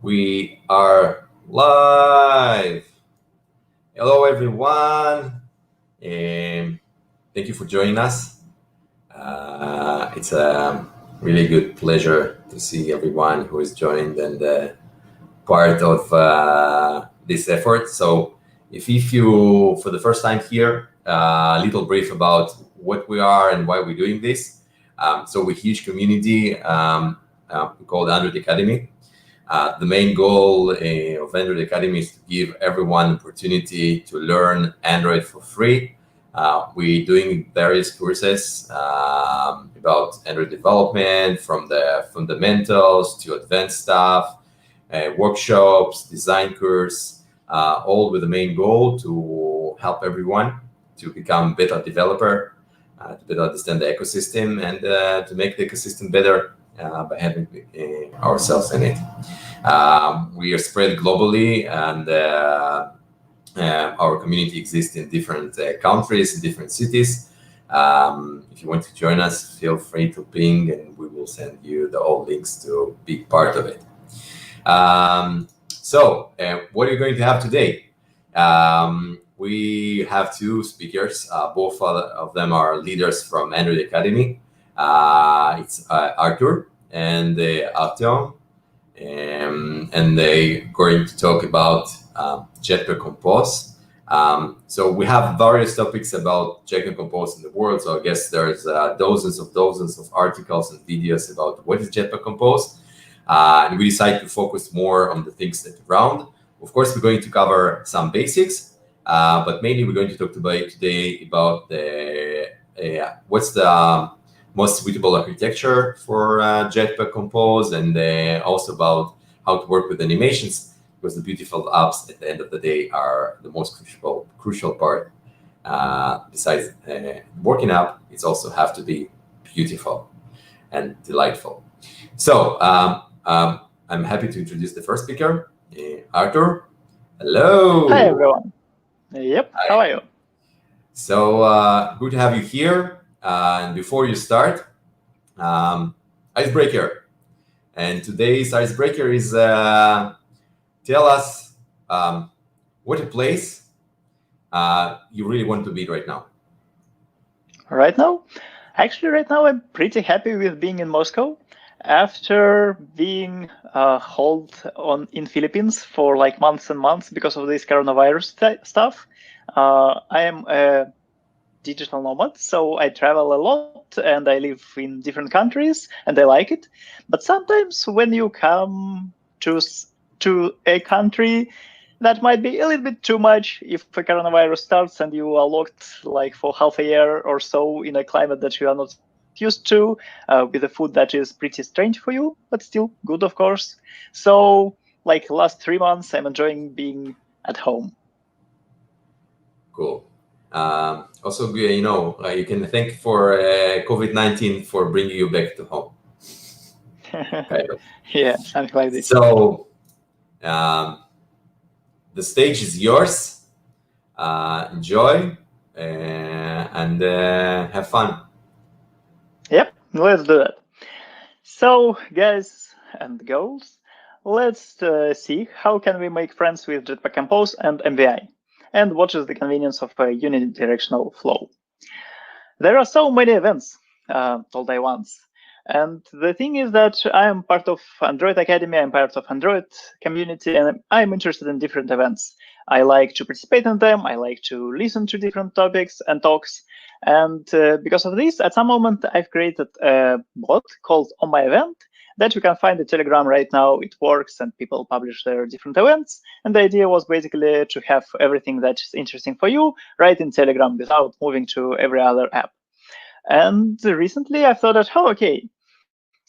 We are live. Hello, everyone. Thank you for joining us. It's a really good pleasure to see everyone who is joined and part of this effort. So, if you, for the first time here, a little brief about what we are and why we're doing this. So, we're a huge community called Android Academy. The main goal of Android Academy is to give everyone opportunity to learn Android for free. We're doing various courses about Android development, from the fundamentals to advanced stuff, workshops, design course, all with the main goal to help everyone to become better developer, to better understand the ecosystem, and to make the ecosystem better by having ourselves in it. We are spread globally, and our community exists in different countries, in different cities. If you want to join us, feel free to ping, and we will send you all links to be part of it. So, what are you going to have today? We have two speakers. Both of them are leaders from Android Academy. It's Artyom and Artyom, and they're going to talk about Jetpack Compose. So we have various topics about Jetpack Compose in the world. So I guess there's dozens of articles and videos about what is Jetpack Compose. And we decided to focus more on the things that are around. Of course, we're going to cover some basics, but mainly we're going to talk today about what's the most suitable architecture for Jetpack Compose, and also about how to work with animations, because the beautiful apps at the end of the day are the most crucial part. Besides working app, it also have to be beautiful and delightful. So I'm happy to introduce the first speaker, Artyom. Hello. Hi, everyone. Yep, Hi. how are you? So good to have you here. And before you start, Icebreaker. And today's Icebreaker is tell us what a place you really want to be right now. Right now? Actually, right now I'm pretty happy with being in Moscow. After being held in Philippines for like months and months because of this coronavirus stuff, I am a digital nomad, so I travel a lot and I live in different countries and I like it. But sometimes when you come to a country, that might be a little bit too much if a coronavirus starts and you are locked like for half a year or so in a climate that you are not used to, with a food that is pretty strange for you, but still good, of course. So like last 3 months, I'm enjoying being at home. Cool. Also, you can thank for COVID-19 for bringing you back to home. Kind of. Yeah, something like this. So the stage is yours. Enjoy and have fun. Yep, let's do that. So, guys and girls, let's see how can we make friends with Jetpack Compose and MVI, and what is the convenience of a unidirectional flow. There are so many events all day once. And the thing is that I am part of Android Academy, I'm part of Android community, and I'm interested in different events. I like to participate in them, I like to listen to different topics and talks. And because of this, at some moment, I've created a bot called On My Event that you can find in Telegram right now. It works and people publish their different events. And the idea was basically to have everything that is interesting for you right in Telegram without moving to every other app. And recently I thought that, oh, okay,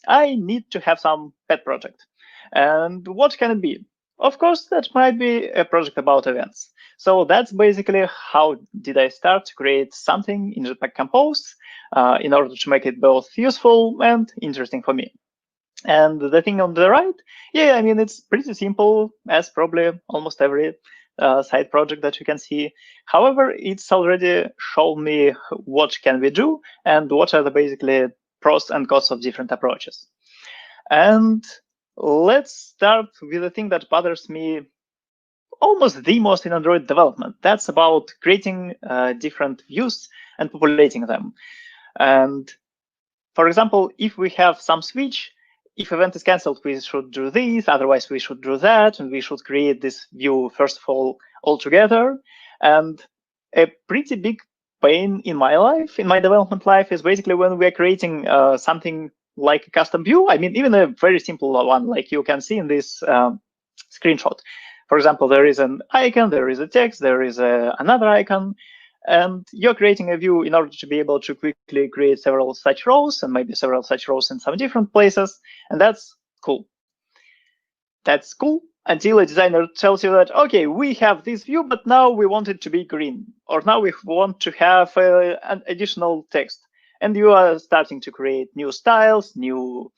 I need to have some pet project. And what can it be? Of course, that might be a project about events. So that's basically how did I start to create something in Jetpack Compose in order to make it both useful and interesting for me. And the thing on the right, yeah, I mean, it's pretty simple, as probably almost every side project that you can see. However, it's already shown me what can we do and what are the basically pros and cons of different approaches. And let's start with the thing that bothers me almost the most in Android development. That's about creating different views and populating them. And for example, if we have some switch, if event is cancelled, we should do this, otherwise we should do that, and we should create this view first of all altogether. And a pretty big pain in my life, in my development life, is basically when we are creating something like a custom view. I mean, even a very simple one, like you can see in this screenshot. For example, there is an icon, there is a text, there is another icon, and you're creating a view in order to be able to quickly create several such rows and maybe several such rows in some different places. And that's cool. That's cool until a designer tells you that, okay, we have this view, but now we want it to be green, or now we want to have an additional text. And you are starting to create new styles, new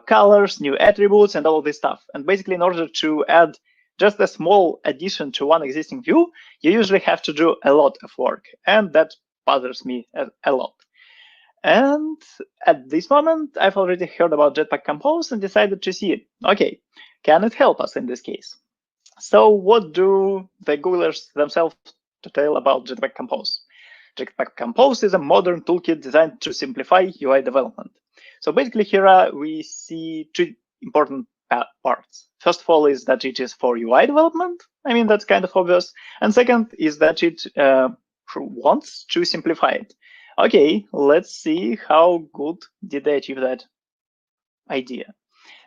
colors, new attributes, and all this stuff. And basically, in order to add just a small addition to one existing view, you usually have to do a lot of work. And that bothers me a lot. And at this moment, I've already heard about Jetpack Compose and decided to see, okay, can it help us in this case? So what do the Googlers themselves tell about Jetpack Compose? Jetpack Compose is a modern toolkit designed to simplify UI development. So basically here we see two important parts. First of all is that it is for UI development. I mean, that's kind of obvious. And second is that it wants to simplify it. Okay, let's see how good did they achieve that idea.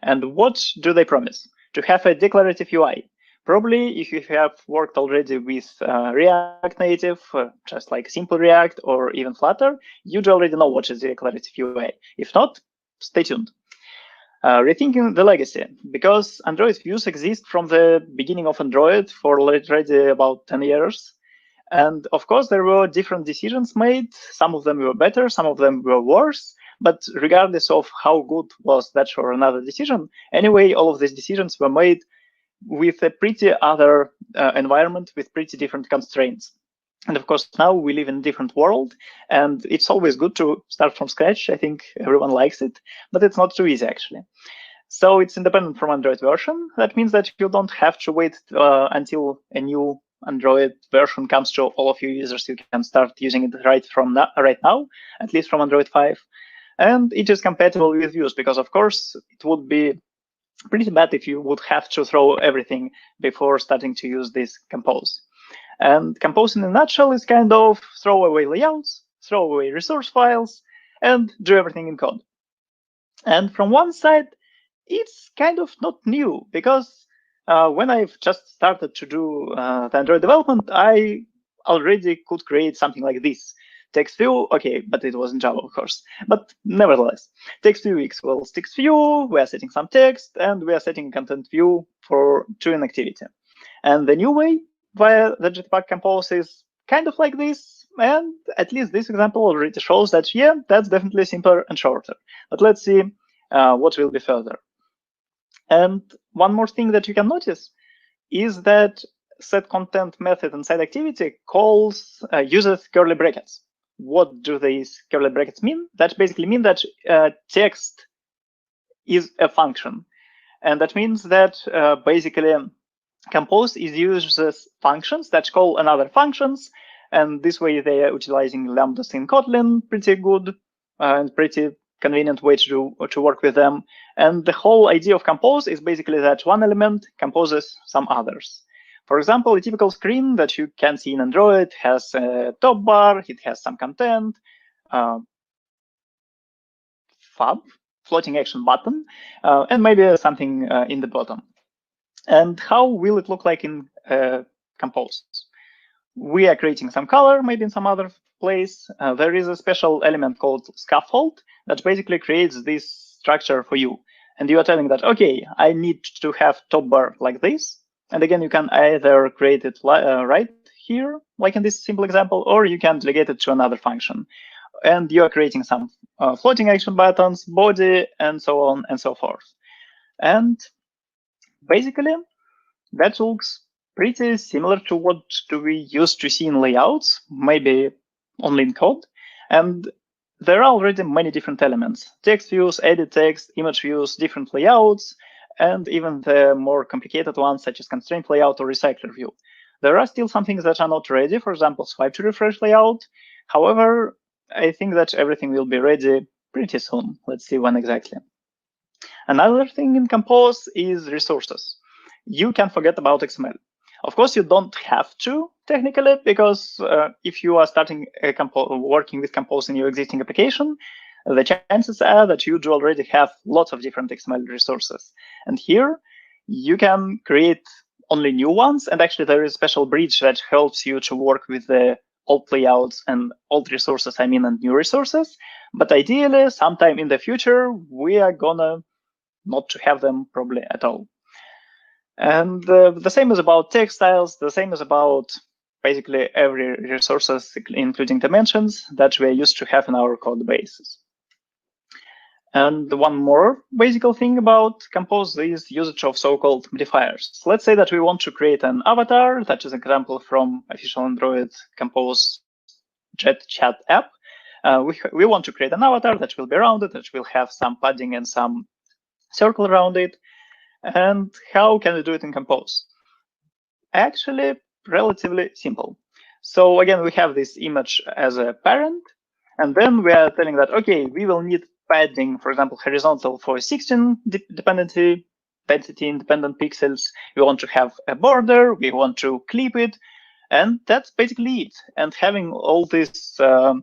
And what do they promise? To have a declarative UI. Probably if you have worked already with React Native, just like simple React or even Flutter, you'd already know what is declarative UI. If not, stay tuned. Rethinking the legacy, because Android views exist from the beginning of Android for already about 10 years. And of course, there were different decisions made. Some of them were better, some of them were worse. But regardless of how good was that or another decision, anyway, all of these decisions were made with a pretty other environment with pretty different constraints. And of course, now we live in a different world, and it's always good to start from scratch. I think everyone likes it, but it's not too easy, actually. So it's independent from Android version. That means that you don't have to wait until a new Android version comes to all of your users. You can start using it right now, at least from Android 5. And it is compatible with views, because of course it would be pretty bad if you would have to throw everything before starting to use this Compose. And Compose in a nutshell is kind of throw away layouts, throw away resource files, and do everything in code. And from one side, it's kind of not new, because when I've just started to do the Android development, I already could create something like this. Text view, okay, but it was in Java, of course. But nevertheless, text view equals text view, we are setting some text, and we are setting content view to an activity. And the new way via the Jetpack Compose is kind of like this, and at least this example already shows that, yeah, that's definitely simpler and shorter. But let's see what will be further. And one more thing that you can notice is that set content method inside activity uses curly brackets. What do these curly brackets mean? That basically mean that text is a function. And that means that basically Compose uses functions that call another functions. And this way they are utilizing lambdas in Kotlin, pretty good and pretty convenient way to work with them. And the whole idea of Compose is basically that one element composes some others. For example, a typical screen that you can see in Android has a top bar, it has some content, floating action button, and maybe something in the bottom. And how will it look like in Compose? We are creating some color, maybe in some other place. There is a special element called scaffold that basically creates this structure for you. And you are telling that, okay, I need to have top bar like this. And again, you can either create it right here, like in this simple example, or you can delegate it to another function. And you are creating some floating action buttons, body, and so on and so forth. And basically, that looks pretty similar to what do we used to see in layouts, maybe only in code. And there are already many different elements: text views, edit text, image views, different layouts, and even the more complicated ones such as constraint layout or recycler view. There are still some things that are not ready, for example, swipe to refresh layout. However, I think that everything will be ready pretty soon. Let's see when exactly. Another thing in Compose is resources. You can forget about XML. Of course, you don't have to technically, because if you are starting working with Compose in your existing application, the chances are that you do already have lots of different XML resources. And here you can create only new ones. And actually, there is a special bridge that helps you to work with the old layouts and old resources, and new resources. But ideally, sometime in the future, we are gonna not to have them probably at all. And the same is about text styles. The same is about basically every resources, including dimensions, that we are used to have in our code bases. And one more basic thing about Compose is usage of so-called modifiers. Let's say that we want to create an avatar. That is an example from official Android Compose Jet Chat app. We want to create an avatar that will be rounded, that will have some padding and some circle around it. And how can we do it in Compose? Actually, relatively simple. So again, we have this image as a parent, and then we are telling that, okay, we will need padding, for example, horizontal for 16 density independent pixels. We want to have a border, we want to clip it, and that's basically it. And having all these 10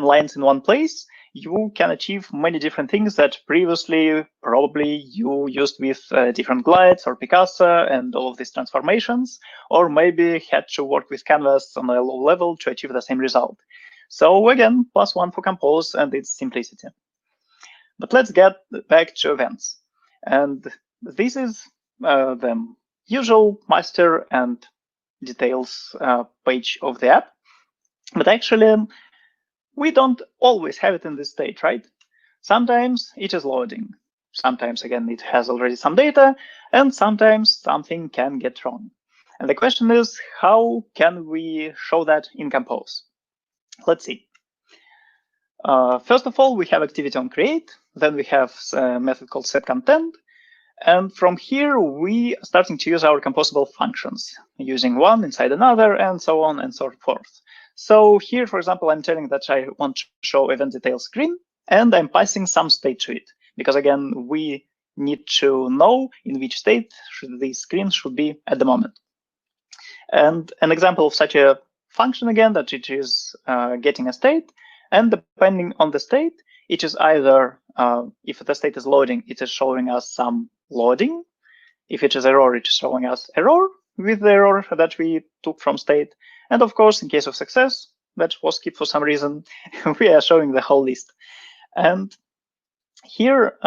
lines in one place, you can achieve many different things that previously probably you used with different glides or Picasso and all of these transformations, or maybe had to work with Canvas on a low level to achieve the same result. So again, +1 for Compose and its simplicity. But let's get back to events. And this is the usual master and details page of the app. But actually, we don't always have it in this state, right? Sometimes it is loading. Sometimes, again, it has already some data, and sometimes something can get wrong. And the question is, how can we show that in Compose? Let's see. First of all, we have activity on create. Then we have a method called setContent. And from here, we are starting to use our composable functions, using one inside another, and so on and so forth. So here, for example, I'm telling that I want to show event details screen, and I'm passing some state to it. Because again, we need to know in which state the screen should be at the moment. And an example of such a function, again, that it is getting a state, and depending on the state, it is either, if the state is loading, it is showing us some loading. If it is error, it is showing us error with the error that we took from state. And of course, in case of success, that was skipped for some reason, we are showing the whole list. And here,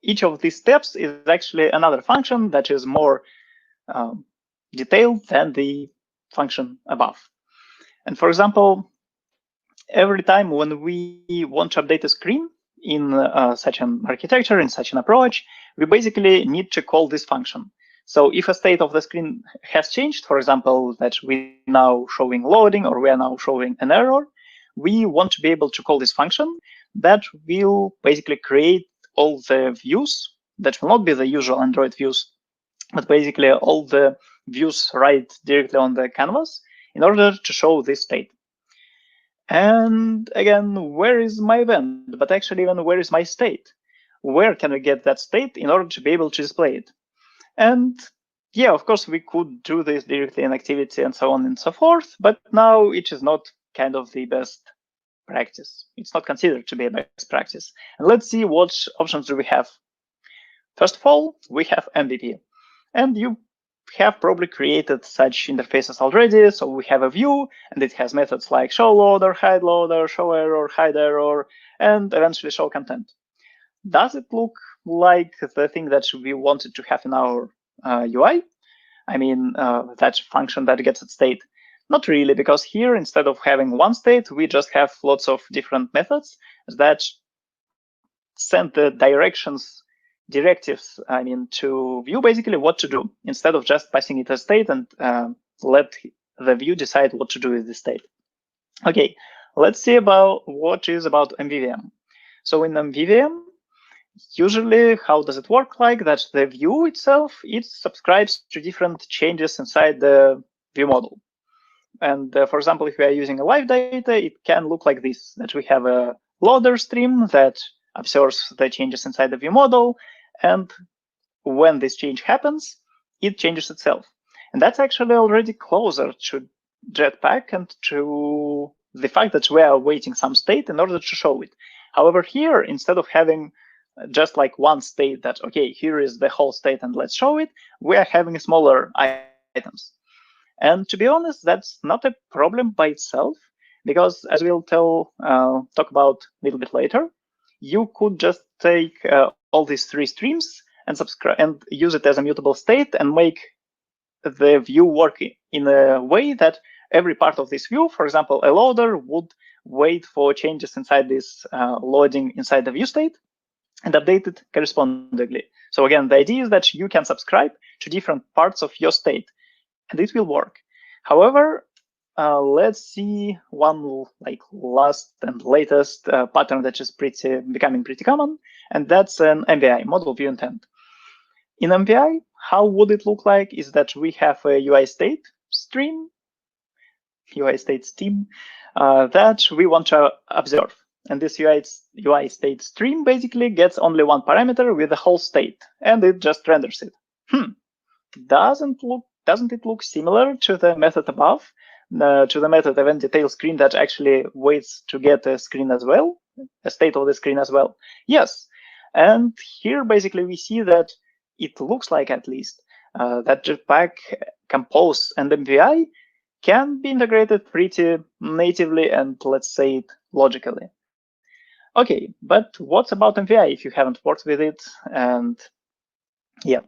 each of these steps is actually another function that is more detailed than the function above. And for example, every time when we want to update a screen in such an architecture, in such an approach, we basically need to call this function. So if a state of the screen has changed, for example, that we're now showing loading or we are now showing an error, we want to be able to call this function that will basically create all the views that will not be the usual Android views, but basically all the views right directly on the canvas in order to show this state. And again, where is my event? But actually, even where is my state? Where can we get that state in order to be able to display it? And yeah, of course, we could do this directly in activity and so on and so forth, but now it is not kind of the best practice. It's not considered to be a best practice. And let's see what options do we have. First of all, we have MVP. And you have probably created such interfaces already. So we have a view, and it has methods like show loader, show error, hide error, and eventually show content. Does it look like the thing that we wanted to have in our UI? I mean, that function that gets its state? Not really, because here, instead of having one state, we just have lots of different methods that send the directives, to view basically what to do, instead of just passing it a state and let the view decide what to do with the state. Okay, let's see about what is about MVVM. So in MVVM, usually how does it work? Like that the view itself, it subscribes to different changes inside the view model. And for example, if we are using a live data, it can look like this, that we have a loader stream that observes the changes inside the view model. And when this change happens, it changes itself. And that's actually already closer to Jetpack and to the fact that we are waiting some state in order to show it. However, here, instead of having just like one state that, okay, here is the whole state and let's show it, we are having smaller items. And to be honest, that's not a problem by itself, because as we'll talk about a little bit later, you could just take all these 3 streams and subscribe and use it as a mutable state and make the view work in a way that every part of this view, for example, a loader would wait for changes inside this loading inside the view state and update it correspondingly. So again, the idea is that you can subscribe to different parts of your state, and it will work. However, let's see one like last and latest pattern that is becoming pretty common, and that's an MVI, model view intent. In MVI, how would it look like is that we have a UI state stream, UI state stream that we want to observe. And this UI state stream basically gets only one parameter with the whole state, and it just renders it. Doesn't it look similar to the method above, to the method event detail screen that actually waits to get a screen as well, a state of the screen as well? Yes. And here basically we see that it looks like at least that Jetpack Compose and MVI can be integrated pretty natively and let's say it logically. Okay, but what's about MVI if you haven't worked with it? And yeah.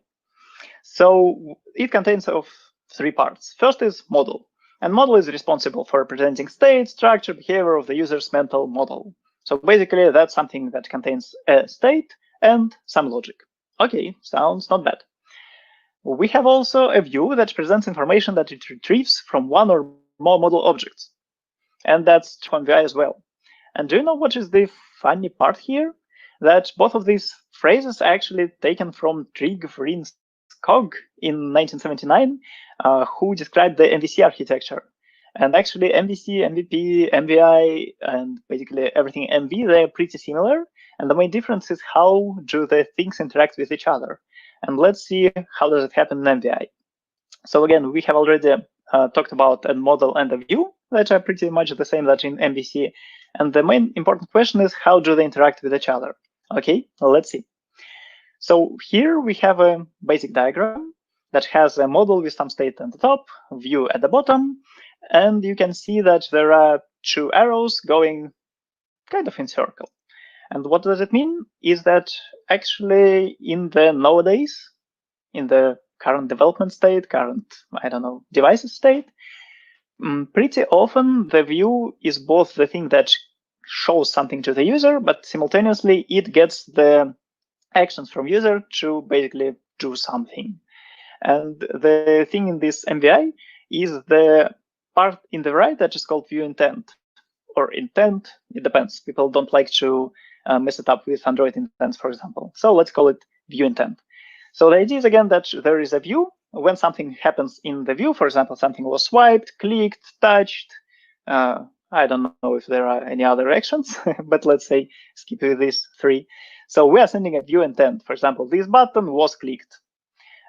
So it contains of 3 parts. First is model, and model is responsible for representing state, structure, behavior of the user's mental model. So basically that's something that contains a state and some logic. Okay, sounds not bad. We have also a view that presents information that it retrieves from one or more model objects. And that's true on MVI as well. And do you know what is the funny part here? That both of these phrases are actually taken from Trig Skog in 1979, who described the MVC architecture. And actually MVC, MVP, MVI, and basically everything MV, they're pretty similar. And the main difference is how do the things interact with each other. And let's see how does it happen in MVI. So again, we have already talked about a model and a view that are pretty much the same that in MVC. And the main important question is how do they interact with each other? Okay, well, let's see. So here we have a basic diagram that has a model with some state at the top, view at the bottom, and you can see that there are 2 arrows going kind of in circle. And what does it mean is that actually in the nowadays, in the current development state, current, I don't know, devices state, pretty often the view is both the thing that shows something to the user, but simultaneously it gets the actions from user to basically do something. And the thing in this MVI is the part in the right that is called view intent or intent. It depends. People don't like to mess it up with Android intents, for example. So let's call it view intent. So the idea is again that there is a view. When something happens in the view, for example, something was swiped, clicked, touched. I don't know if there are any other actions, but let's say skip with these 3. So we are sending a view intent. For example, this button was clicked.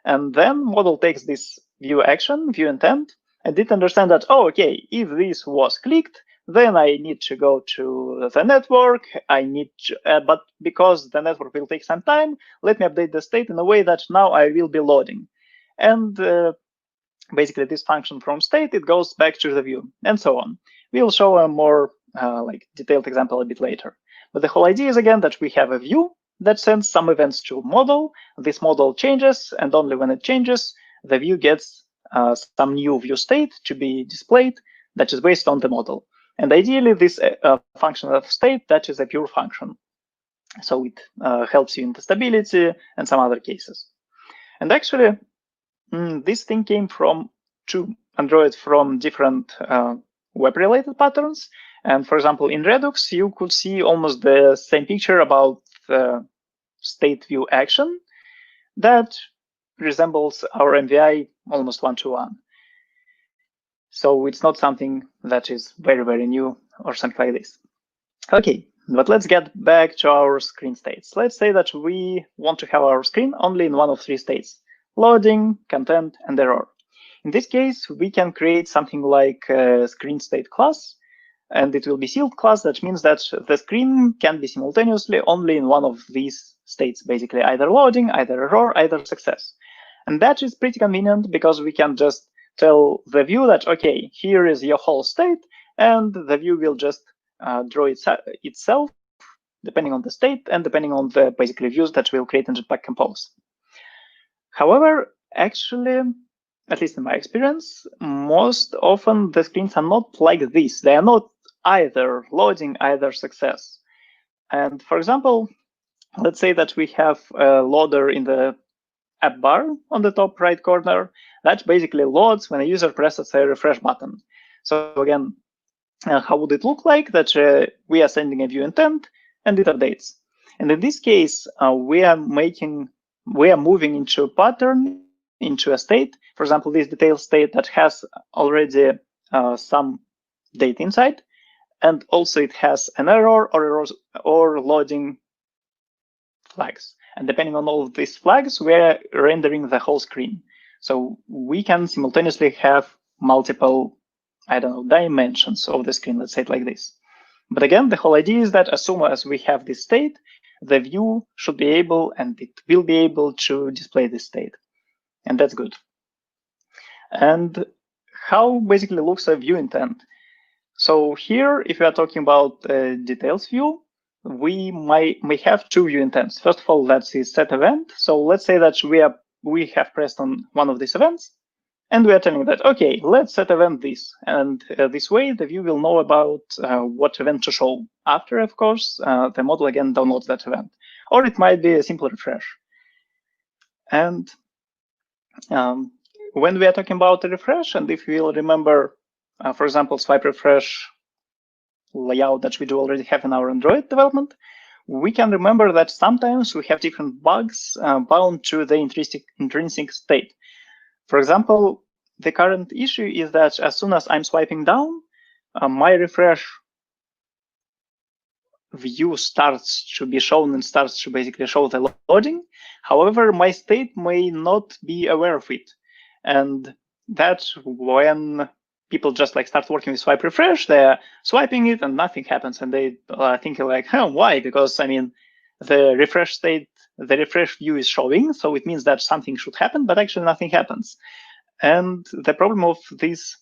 And then model takes this view action, view intent, and it understands that, oh, okay, if this was clicked, then I need to go to the network. I need to, but because the network will take some time, let me update the state in a way that now I will be loading. And basically this function from state, it goes back to the view and so on. We'll show a more like detailed example a bit later. But the whole idea is again that we have a view that sends some events to model. This model changes, and only when it changes, the view gets some new view state to be displayed that is based on the model. And ideally, this function of state, that is a pure function. So it helps you in the stability and some other cases. And actually, this thing came from to Android from different web-related patterns. And for example, in Redux, you could see almost the same picture about the state view action that resembles our MVI almost one-to-one. So it's not something that is very, very new or something like this. Okay, but let's get back to our screen states. Let's say that we want to have our screen only in one of three states: loading, content, and error. In this case, we can create something like a screen state class, and it will be sealed class. That means that the screen can be simultaneously only in one of these states, basically either loading, either error, either success. And that is pretty convenient because we can just tell the view that, okay, here is your whole state, and the view will just draw itself depending on the state and depending on the basically views that we'll create in Jetpack Compose. However, actually, at least in my experience, most often the screens are not like this. They are not either loading, either success. And for example, let's say that we have a loader in the app bar on the top right corner that basically loads when a user presses a refresh button. So again, how would it look like? That we are sending a view intent and it updates. And in this case, we are moving into a pattern, into a state. For example, this detail state that has already some data inside, and also it has an error or loading flags. And depending on all of these flags, we're rendering the whole screen. So we can simultaneously have multiple, I don't know, dimensions of the screen, let's say it like this. But again, the whole idea is that as soon as we have this state, the view should be able, and it will be able to display this state. And that's good. And how basically looks a view intent? So here, if we are talking about details view, we may have two view intents. First of all, that's the set event. So let's say that we have pressed on one of these events, and we are telling that, okay, let's set event this. And this way, the view will know about what event to show. After, of course, the model again downloads that event. Or it might be a simple refresh. And when we are talking about a refresh, and if you'll remember, for example, swipe refresh layout that we do already have in our Android development, we can remember that sometimes we have different bugs bound to the intrinsic state. For example, the current issue is that as soon as I'm swiping down, my refresh view starts to be shown and starts to basically show the loading. However, my state may not be aware of it. And that's when people just like start working with swipe refresh, they're swiping it and nothing happens. And they are thinking like, oh, why? Because I mean, the refresh state, the refresh view is showing, so it means that something should happen, but actually nothing happens. And the problem of this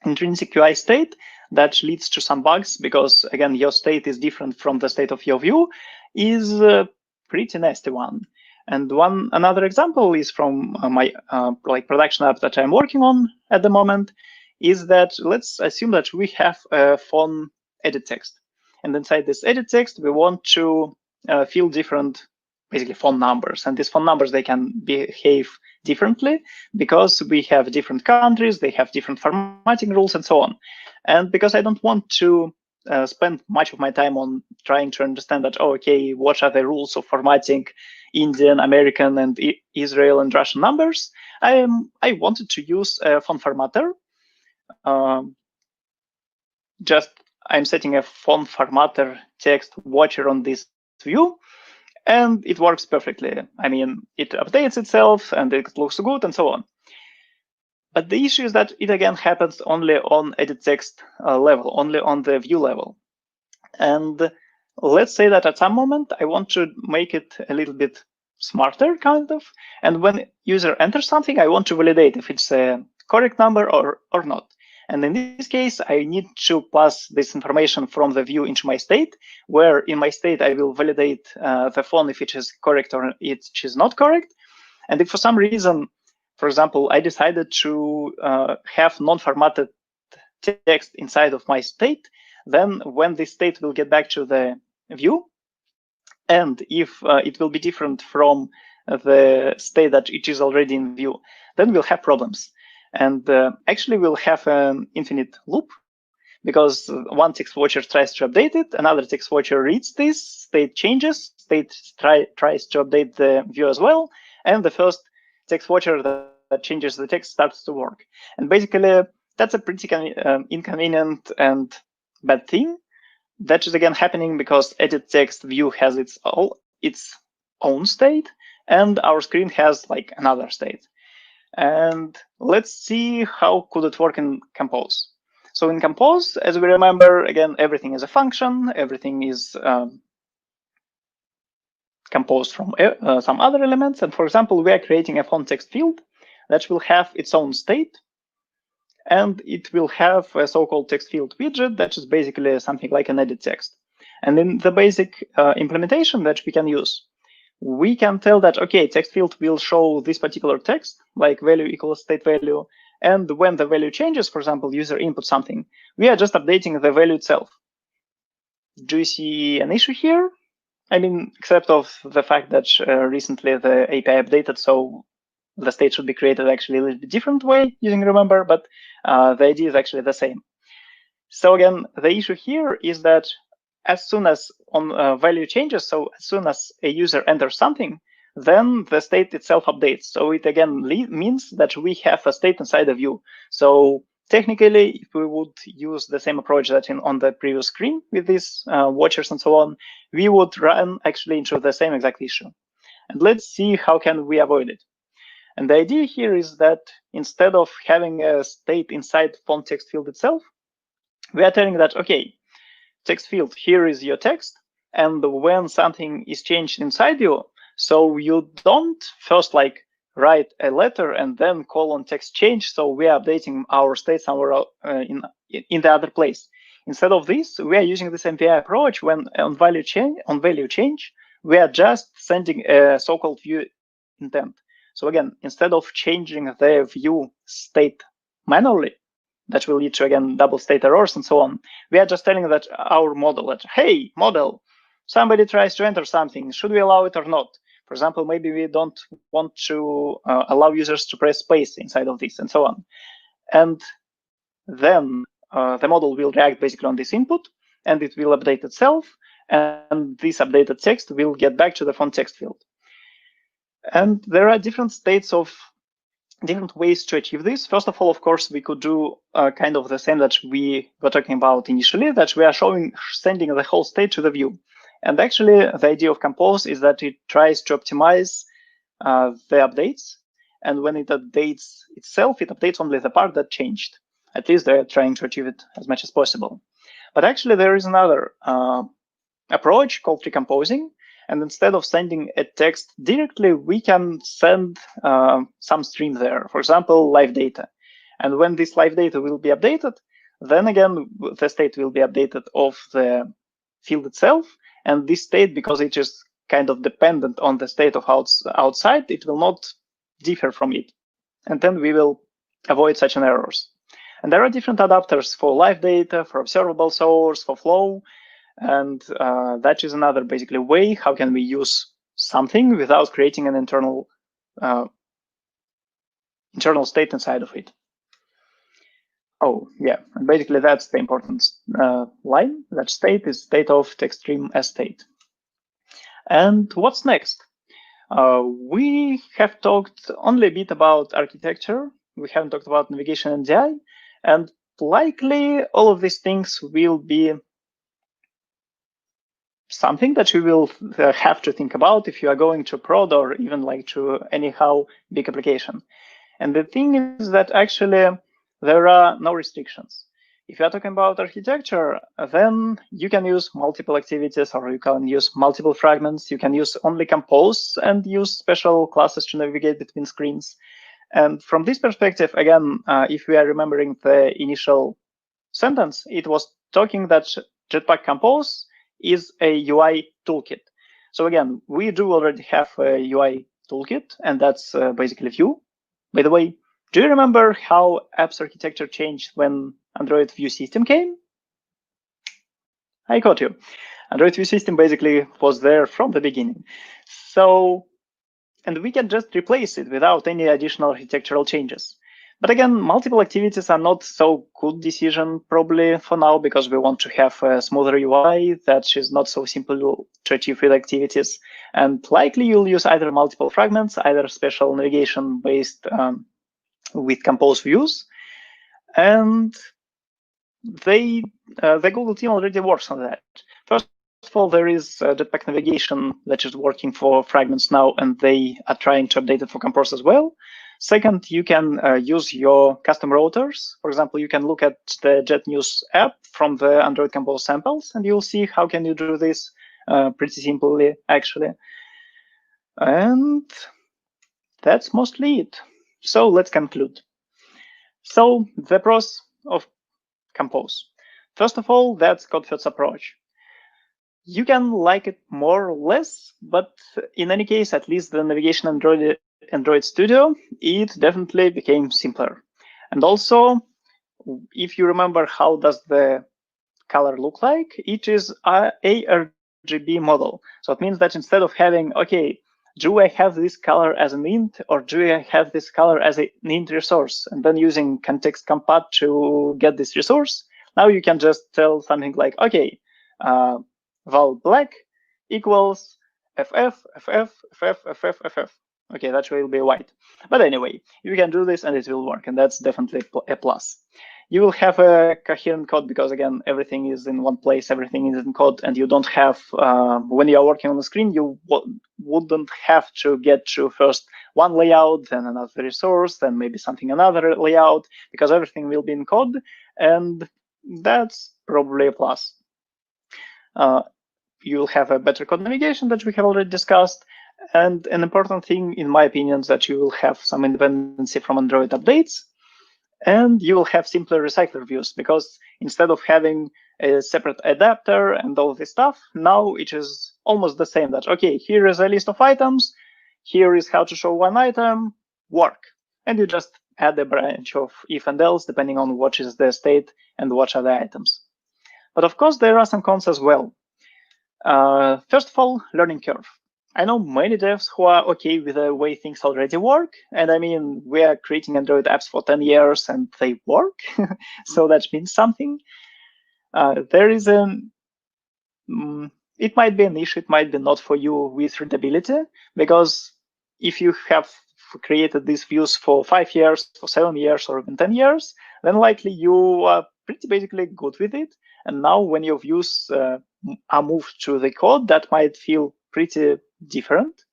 intrinsic UI state that leads to some bugs, because again, your state is different from the state of your view, is a pretty nasty one. And another example is from my like production app that I'm working on at the moment, is that let's assume that we have a phone edit text. And inside this edit text, we want to fill different, basically phone numbers. And these phone numbers, they can behave differently because we have different countries, they have different formatting rules and so on. And because I don't want to spend much of my time on trying to understand that, oh, okay, what are the rules of formatting Indian, American, and Israel and Russian numbers, I wanted to use a font formatter. Just I'm setting a font formatter text watcher on this view, and it works perfectly. I mean, it updates itself and it looks good and so on. But the issue is that it again happens only on edit text level, only on the view level. And let's say that at some moment I want to make it a little bit smarter, kind of. And when user enters something, I want to validate if it's a correct number or not. And in this case, I need to pass this information from the view into my state, where in my state, I will validate the font if it is correct or it is not correct. And if for some reason, for example, I decided to have non-formatted text inside of my state, then when this state will get back to the view, and if it will be different from the state that it is already in view, then we'll have problems. And actually, we'll have an infinite loop, because one text watcher tries to update it, another text watcher reads this, state changes, state tries to update the view as well, and the first text watcher that changes the text starts to work. And basically, that's a pretty inconvenient and bad thing. That is again happening because edit text view has its own state, and our screen has like another state. And let's see how could it work in Compose. So in Compose, as we remember, again, everything is a function, everything is composed from some other elements. And for example, we are creating a font text field that will have its own state, and it will have a so-called text field widget that is basically something like an edit text. And in the basic implementation that we can use, we can tell that, okay, text field will show this particular text, like value equals state value. And when the value changes, for example, user input something, we are just updating the value itself. Do you see an issue here? I mean, except of the fact that recently the API updated, so the state should be created actually a little bit different way using remember, but the idea is actually the same. So again, the issue here is that as soon as value changes, so as soon as a user enters something, then the state itself updates. So it again means that we have a state inside the view. So technically, if we would use the same approach that on the previous screen with these watchers and so on, we would run actually into the same exact issue. And let's see how can we avoid it. And the idea here is that instead of having a state inside font text field itself, we are telling that, okay, text field, here is your text. And when something is changed inside you, so you don't first like write a letter and then call on text change. So we are updating our state somewhere in the other place. Instead of this, we are using this MVI approach when on value change, we are just sending a so-called view intent. So again, instead of changing the view state manually, that will lead to, again, double state errors and so on, we are just telling that our model that, hey, model, somebody tries to enter something, should we allow it or not? For example, maybe we don't want to allow users to press space inside of this and so on. And then the model will react basically on this input, and it will update itself, and this updated text will get back to the font text field. And there are different ways to achieve this. First of all, of course, we could do kind of the same that we were talking about initially, that we are sending the whole state to the view. And actually, the idea of Compose is that it tries to optimize the updates. And when it updates itself, it updates only the part that changed. At least they're trying to achieve it as much as possible. But actually, there is another approach called recomposing. And instead of sending a text directly, we can send some stream there, for example, live data. And when this live data will be updated, then again, the state will be updated of the field itself. And this state, because it is kind of dependent on the state of outside, it will not differ from it. And then we will avoid such an errors. And there are different adapters for live data, for observable source, for flow. And that is another basically way how can we use something without creating an internal state inside of it. Oh, yeah, and basically that's the important line. That state is state of text stream as state. And what's next? We have talked only a bit about architecture. We haven't talked about navigation and DI. And likely all of these things will be something that you will have to think about if you are going to prod or even like to anyhow big application. And the thing is that actually there are no restrictions. If you are talking about architecture, then you can use multiple activities, or you can use multiple fragments. You can use only Compose and use special classes to navigate between screens. And from this perspective, again, if we are remembering the initial sentence, it was talking that Jetpack Compose is a UI toolkit. So again, we do already have a UI toolkit, and that's basically Vue. By the way, do you remember how apps architecture changed when Android View System came? I caught you. Android View System basically was there from the beginning. So, and we can just replace it without any additional architectural changes. But again, multiple activities are not so good decision probably for now, because we want to have a smoother UI that is not so simple to achieve with activities. And likely you'll use either multiple fragments, either special navigation based with Compose views. And the Google team already works on that. First of all, there is Jetpack navigation that is working for fragments now, and they are trying to update it for Compose as well. Second, you can use your custom routers. For example, you can look at the Jet News app from the Android Compose samples, and you'll see how can you do this pretty simply, actually. And that's mostly it. So let's conclude. So the pros of Compose. First of all, that's code-first approach. You can like it more or less, but in any case, at least the navigation Android Studio, it definitely became simpler. And also, if you remember how does the color look like, it is a RGB model. So it means that instead of having, okay, do I have this color as an int, or do I have this color as an int resource? And then using context compat to get this resource, now you can just tell something like, okay, val black equals ff, ff, ff, ff, ff. Okay, that will be white. But anyway, you can do this and it will work, and that's definitely a plus. You will have a coherent code because, again, everything is in one place, everything is in code, and you don't have, when you are working on the screen, you wouldn't have to get to first one layout, then another resource, then maybe something another layout, because everything will be in code, and that's probably a plus. You'll have a better code navigation that we have already discussed, and an important thing, in my opinion, is that you will have some independency from Android updates, and you will have simpler recycler views, because instead of having a separate adapter and all this stuff, now it is almost the same that, okay, here is a list of items, here is how to show one item, work. And you just add a branch of if and else, depending on what is the state and what are the items. But of course, there are some cons as well. First of all, learning curve. I know many devs who are okay with the way things already work. And I mean, we are creating Android apps for 10 years and they work. So that means something. There is it might be an issue, it might be not for you with readability, because if you have created these views for 5 years, for 7 years, or even 10 years, then likely you are pretty basically good with it. And now when your views are moved to the code, that might feel pretty different.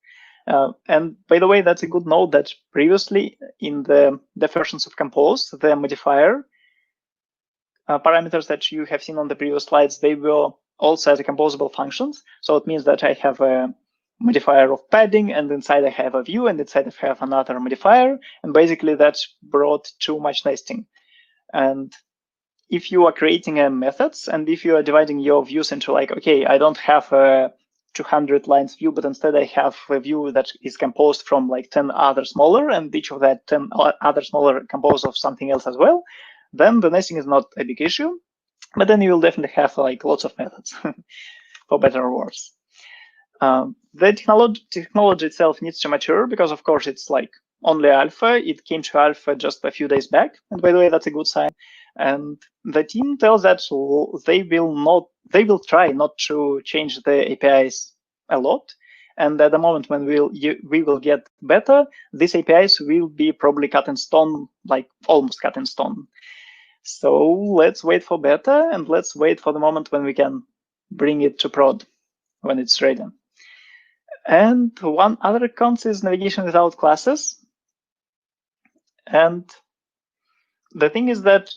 And by the way, that's a good note that previously in the versions of Compose, the modifier parameters that you have seen on the previous slides, they were also as a composable functions. So it means that I have a modifier of padding, and inside I have a view, and inside I have another modifier. And basically that brought too much nesting. And if you are creating methods, and if you are dividing your views into like, okay, I don't have a 200 lines view, but instead I have a view that is composed from like 10 other smaller, and each of that 10 other smaller composed of something else as well, then the nesting is not a big issue. But then you will definitely have like lots of methods, for better or worse. The technology itself needs to mature, because of course it's like only alpha. It came to alpha just a few days back, and by the way, that's a good sign. And the team tells that they will try not to change the APIs a lot. And at the moment when we will get better, these APIs will be probably cut in stone, like almost cut in stone. So let's wait for beta, and let's wait for the moment when we can bring it to prod, when it's ready. And one other con is navigation without classes. And the thing is that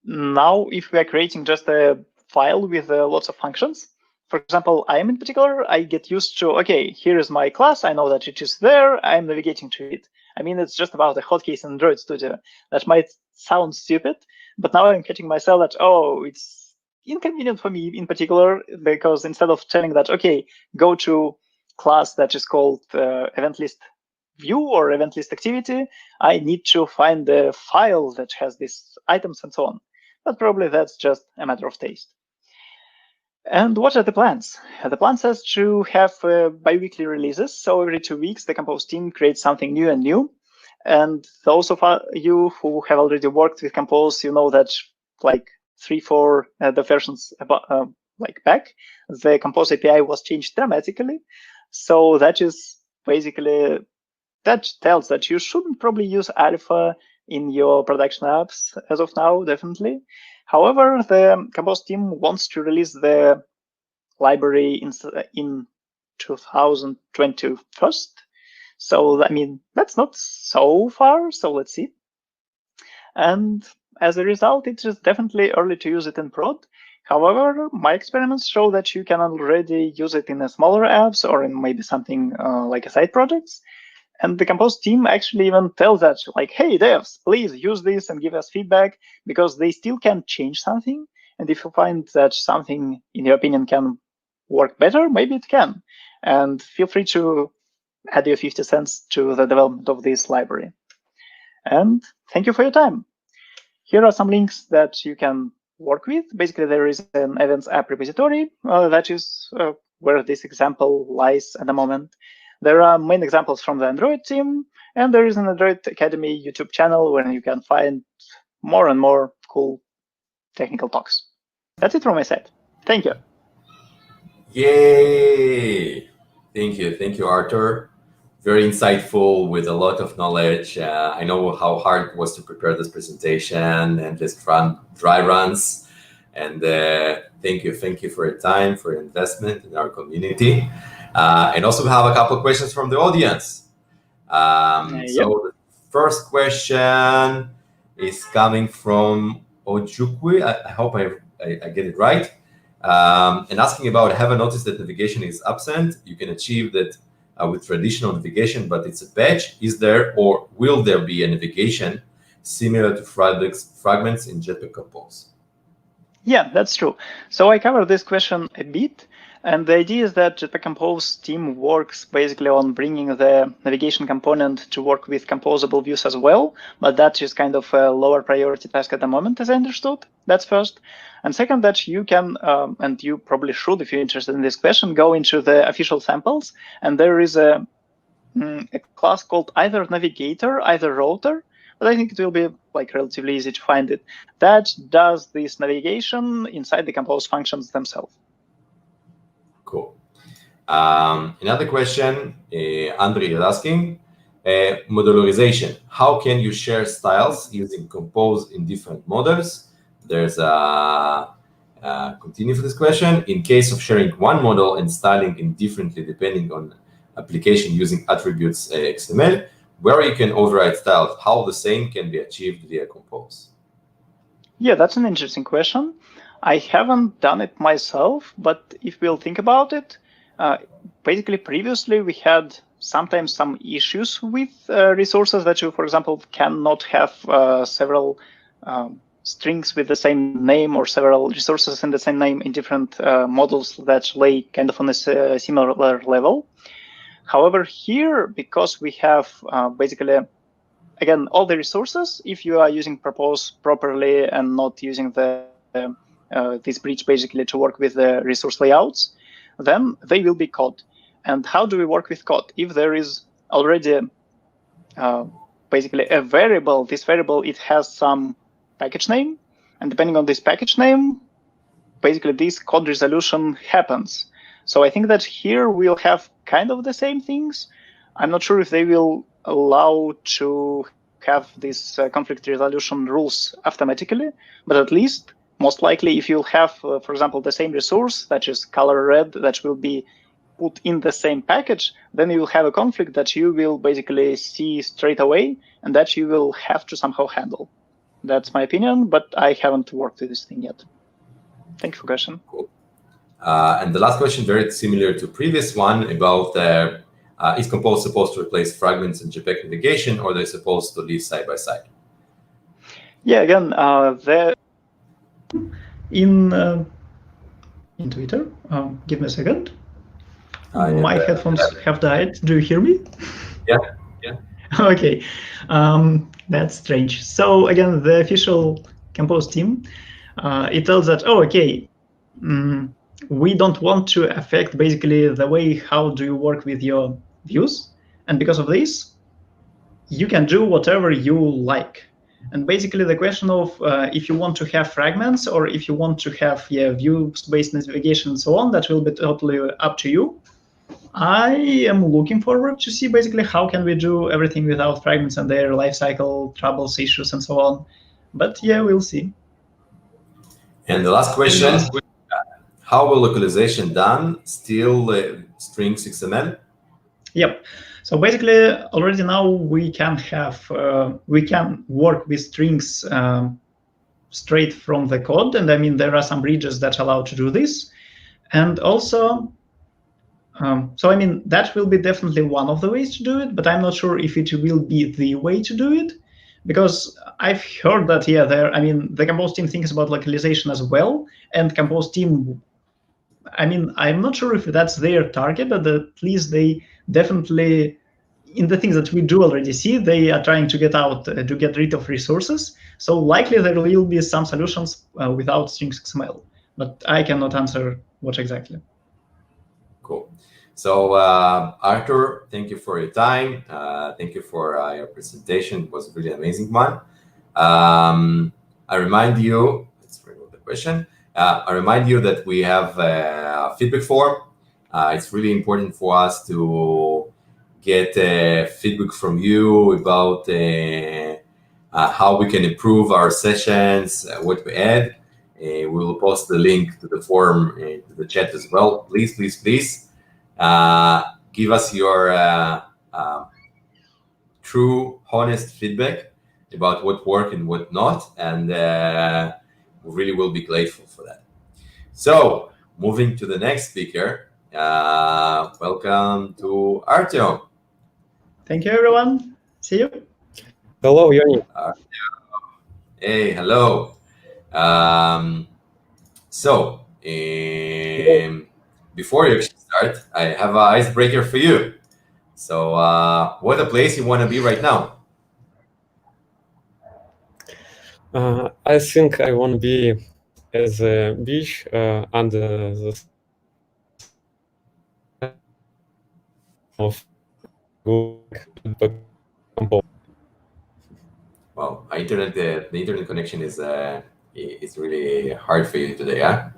now if we are creating just a file with lots of functions, for example, IAM in particular, I get used to, okay, here is my class. I know that it is there. I'm navigating to it. I mean, it's just about a hotkey in Android Studio. That might sound stupid, but now I'm catching myself that, oh, it's inconvenient for me in particular, because instead of telling that, okay, go to class that is called event list view or event list activity, I need to find the file that has these items and so on. But probably that's just a matter of taste. And what are the plans? The plan says to have bi-weekly releases. So every 2 weeks, the Compose team creates something new and new. And those of you who have already worked with Compose, you know that like 3-4 the versions back, the Compose API was changed dramatically. So that is basically, that tells that you shouldn't probably use alpha in your production apps as of now, definitely. However, the Compose team wants to release the library in 2021. So, I mean, that's not so far, so let's see. And as a result, it is definitely early to use it in prod. However, my experiments show that you can already use it in a smaller apps or in maybe something like a side projects. And the Compose team actually even tells that, like, hey, devs, please use this and give us feedback, because they still can change something. And if you find that something, in your opinion, can work better, maybe it can. And feel free to add your 50 cents to the development of this library. And thank you for your time. Here are some links that you can work with. Basically, there is an events app repository. That is where this example lies at the moment. There are main examples from the Android team, and there is an Android Academy YouTube channel where you can find more and more cool technical talks. That's it from my side. Thank you. Yay! Thank you, Arthur. Very insightful with a lot of knowledge. I know how hard it was to prepare this presentation and just run dry runs. And thank you for your time, for your investment in our community. And also we have a couple of questions from the audience. So the first question is coming from Ojukwi. I hope I get it right. And asking about, have I noticed that navigation is absent? You can achieve that with traditional navigation, but it's a patch. Is there or will there be a navigation similar to fragments in Jetpack Compose? Yeah, that's true. So I covered this question a bit. And the idea is that Jetpack Compose team works basically on bringing the navigation component to work with composable views as well, but that is kind of a lower priority task at the moment, as I understood. That's first. And second, that you can, and you probably should, if you're interested in this question, go into the official samples. And there is a class called either navigator, either router, but I think it will be like relatively easy to find it, that does this navigation inside the Compose functions themselves. Cool. Another question, Andre is asking, modularization. How can you share styles using Compose in different models? There's a continue for this question. In case of sharing one model and styling it differently depending on application using attributes XML, where you can override styles, how the same can be achieved via Compose? Yeah, that's an interesting question. I haven't done it myself, but if we'll think about it, basically previously we had sometimes some issues with resources that you, for example, cannot have several strings with the same name or several resources in the same name in different models that lay kind of on a similar level. However, here, because we have basically, again, all the resources, if you are using Propose properly and not using the this bridge basically to work with the resource layouts, then they will be code. And how do we work with code? If there is already basically a variable, this variable, it has some package name, and depending on this package name, basically this code resolution happens. So I think that here we'll have kind of the same things. I'm not sure if they will allow to have these conflict resolution rules automatically, but at least most likely if you'll have, for example, the same resource, that is color red, that will be put in the same package, then you will have a conflict that you will basically see straight away and that you will have to somehow handle. That's my opinion, but I haven't worked with this thing yet. Thank you for the question. Cool. And the last question, very similar to previous one, about is Compose supposed to replace fragments in Jetpack navigation, or are they supposed to live side by side? Yeah, again, in Twitter, give me a second. My headphones have died. Do you hear me? Yeah. Okay, that's strange. So again, the official Compose team, it tells that, oh, okay, we don't want to affect basically the way how do you work with your views. And because of this, you can do whatever you like. And basically the question of if you want to have fragments or if you want to have view-based navigation and so on, that will be totally up to you. I am looking forward to see basically how can we do everything without fragments and their lifecycle troubles, issues, and so on. But yeah, we'll see. And the last question, how will localization done? Still strings XML? Yep. So basically, already now we can work with strings straight from the code, and I mean there are some bridges that allow to do this, and also, so I mean that will be definitely one of the ways to do it, but I'm not sure if it will be the way to do it, because I've heard that the Compose team thinks about localization as well, and Compose team, I mean, I'm not sure if that's their target, but at least they definitely, in the things that we do already see, they are trying to get rid of resources. So likely there will be some solutions without strings XML, but I cannot answer what exactly. Cool. So Arthur, thank you for your time. Thank you for your presentation. It was a really amazing one. I remind you, let's remove the question. I remind you that we have a feedback form. It's really important for us to get feedback from you about how we can improve our sessions, what we add. We will post the link to the form to the chat as well. Please, please, please give us your true, honest feedback about what worked and what not, and we really will be grateful for that. So, moving to the next speaker, welcome to Artyom. Thank you, everyone. See you. Hello, Yoni. Hey, hello. Before you actually start, I have an icebreaker for you. So, what a place you want to be right now? I think I want to be as a beach under the of Jetpack Compose. Well, the internet connection is really hard for you today, huh?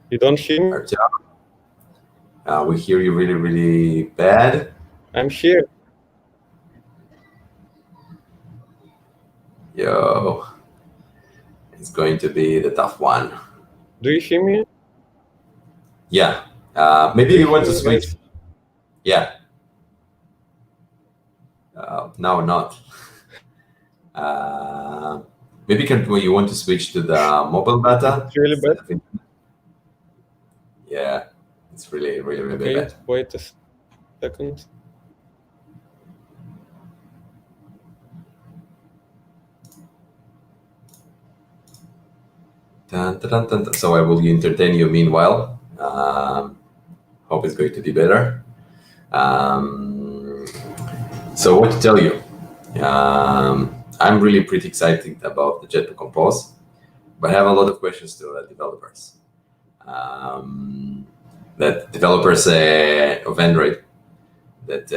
You don't hear me? We hear you really, really bad. I'm here. Yo, it's going to be the tough one. Do you hear me? Yeah. Maybe you want to switch. Guys? Yeah. No, not. Maybe you want to switch to the mobile data? It's really bad. Yeah, it's really, really, really Okay, bad. wait a second. Dun, dun, dun, dun. So I will entertain you meanwhile. Hope it's going to be better. So what to tell you? I'm really pretty excited about the Jetpack Compose, but I have a lot of questions to developers. That developers of Android, that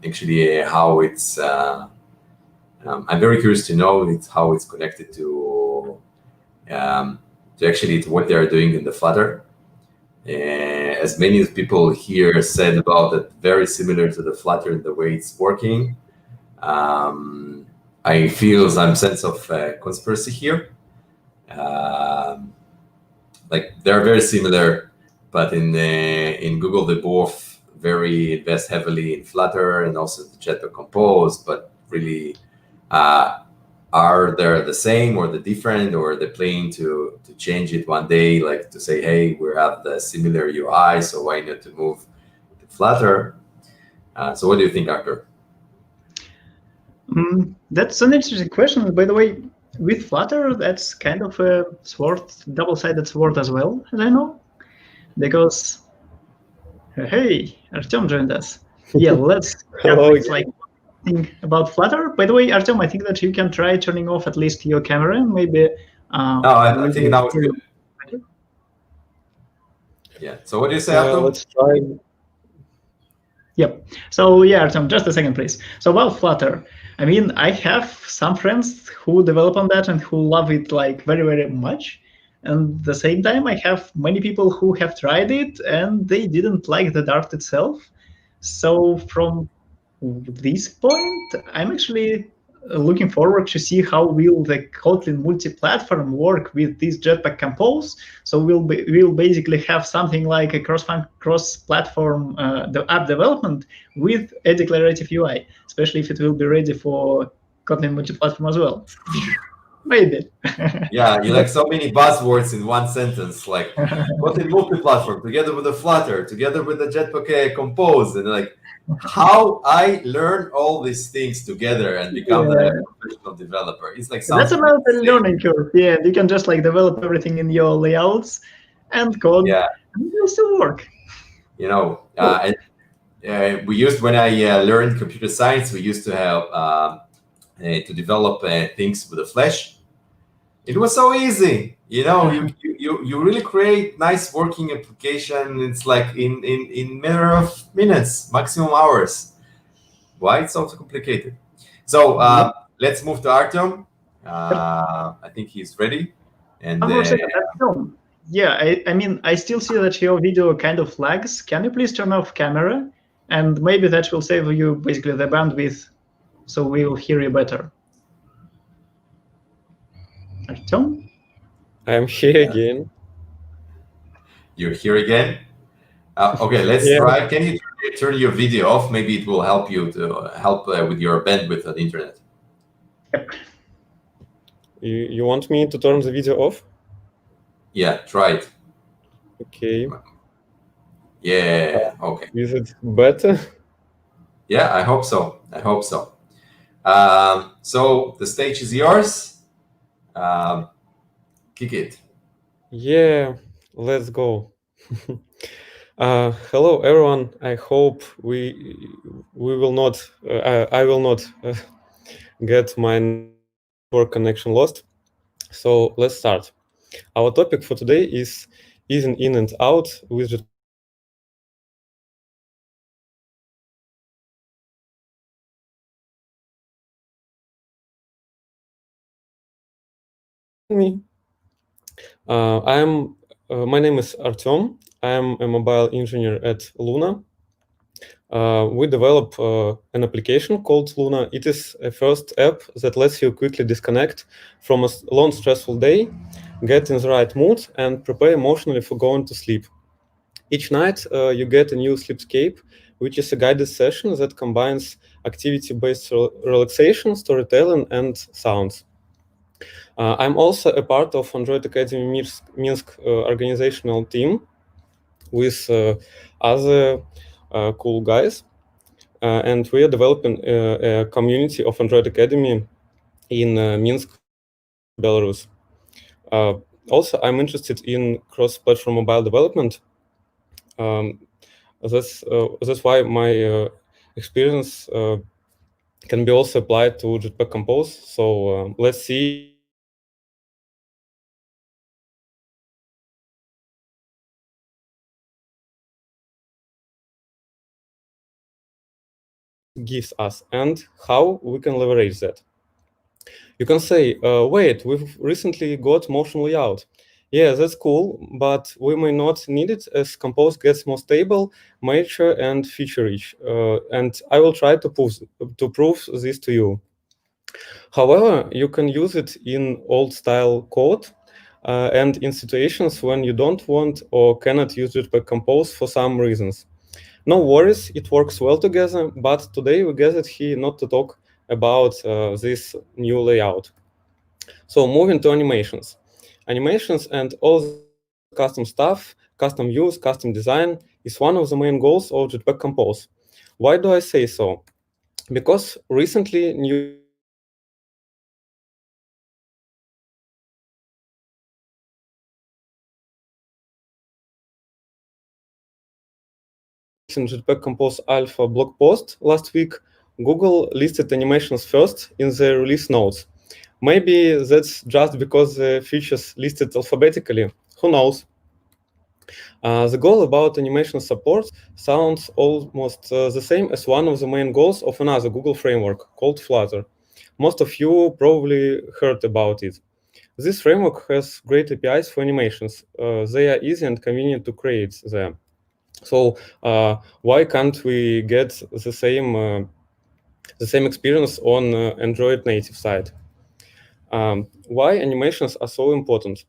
actually how it's. I'm very curious to know how it's connected to actually to what they are doing in the Flutter. As many people here said about it, very similar to the Flutter in the way it's working. I feel some sense of conspiracy here. Like they're very similar, but in Google they both invest heavily in Flutter and also the Jetpack Compose, but really are they the same or the different, or they're planning to change it one day, like to say, hey, we have the similar UI, so why not to move to Flutter? So what do you think, Arthur? That's an interesting question. By the way, with Flutter, that's kind of a double-sided sword as well, as I know, because hey, Artyom joined us. Yeah, let's have think about Flutter. By the way, Artyom, I think that you can try turning off at least your camera and maybe I think now it's good. Yeah. So what do you say, Artyom? Let's try. Yep. So yeah, Artyom, just a second, please. So about Flutter, I mean, I have some friends who develop on that and who love it like very, very much. And at the same time, I have many people who have tried it and they didn't like the Dart itself. So from this point, I'm actually looking forward to see how will the Kotlin multi-platform work with this Jetpack Compose. So we'll basically have something like a cross-platform the app development with a declarative UI, especially if it will be ready for Kotlin multi-platform as well. Maybe. Yeah, you like so many buzzwords in one sentence, like Kotlin multi-platform together with the Flutter, together with the Jetpack Compose, and like how I learn all these things together and become a professional developer. It's like That's sounds about the insane. learning curve. Yeah, you can just like develop everything in your layouts and code, Yeah, and it will still work. you know, we used when I learned computer science, we used to have to develop things with the Flash. It was so easy, you know. You really create nice working application. It's like in matter of minutes, maximum hours. Why it's so complicated? So let's move to Artyom. I think he's ready. And One more second, Artyom. Yeah, I mean, I still see that your video kind of lags. Can you please turn off camera? And maybe that will save you basically the bandwidth, so we will hear you better. Artyom? I'm here again. you're here again. Okay, let's Yeah. try. Can you turn your video off? Maybe it will help you to help with your bandwidth on the internet. Yep. You want me to turn the video off? Yeah, try it. Okay. Yeah. Okay. Is it better? Yeah, I hope so. I hope so. So the stage is yours. Kick it. Yeah, let's go. Hello, everyone. I hope we will not. I will not get my network connection lost. So let's start. Our topic for today is easing in and out with me. My name is Artyom. I'm a mobile engineer at Luna. We develop an application called Luna. It is a first app that lets you quickly disconnect from a long, stressful day, get in the right mood, and prepare emotionally for going to sleep. Each night, you get a new sleepscape, which is a guided session that combines activity-based relaxation, storytelling, and sounds. I'm also a part of Android Academy Minsk organizational team with other cool guys. And we are developing a community of Android Academy in Minsk, Belarus. Also, I'm interested in cross-platform mobile development. That's why my experience can be also applied to Jetpack Compose. So let's see. Gives us and how we can leverage that. You can say, wait, we've recently got motion layout. Yeah, that's cool, but we may not need it as Compose gets more stable, mature, and feature-rich. And I will try to prove this to you. However, you can use it in old-style code and in situations when you don't want or cannot use Jetpack Compose for some reasons. No worries, it works well together, but today we gathered here not to talk about this new layout. So moving to animations. Animations and all custom stuff, custom views, custom design is one of the main goals of Jetpack Compose. Why do I say so? Because recently new in Jetpack Compose Alpha blog post last week, Google listed animations first in their release notes. Maybe that's just because the features listed alphabetically. Who knows? The goal about animation support sounds almost the same as one of the main goals of another Google framework called Flutter. Most of you probably heard about it. This framework has great APIs for animations. They are easy and convenient to create them. So why can't we get the same experience on Android native side? Why animations are so important?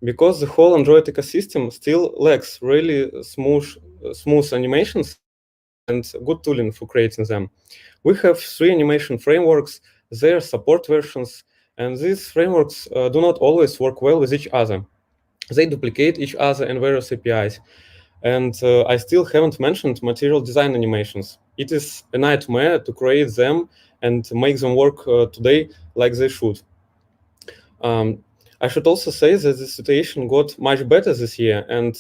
Because the whole Android ecosystem still lacks really smooth animations and good tooling for creating them. We have 3 animation frameworks, their support versions, and these frameworks do not always work well with each other. They duplicate each other in various APIs. And I still haven't mentioned material design animations. It is a nightmare to create them and make them work today like they should. I should also say that the situation got much better this year, and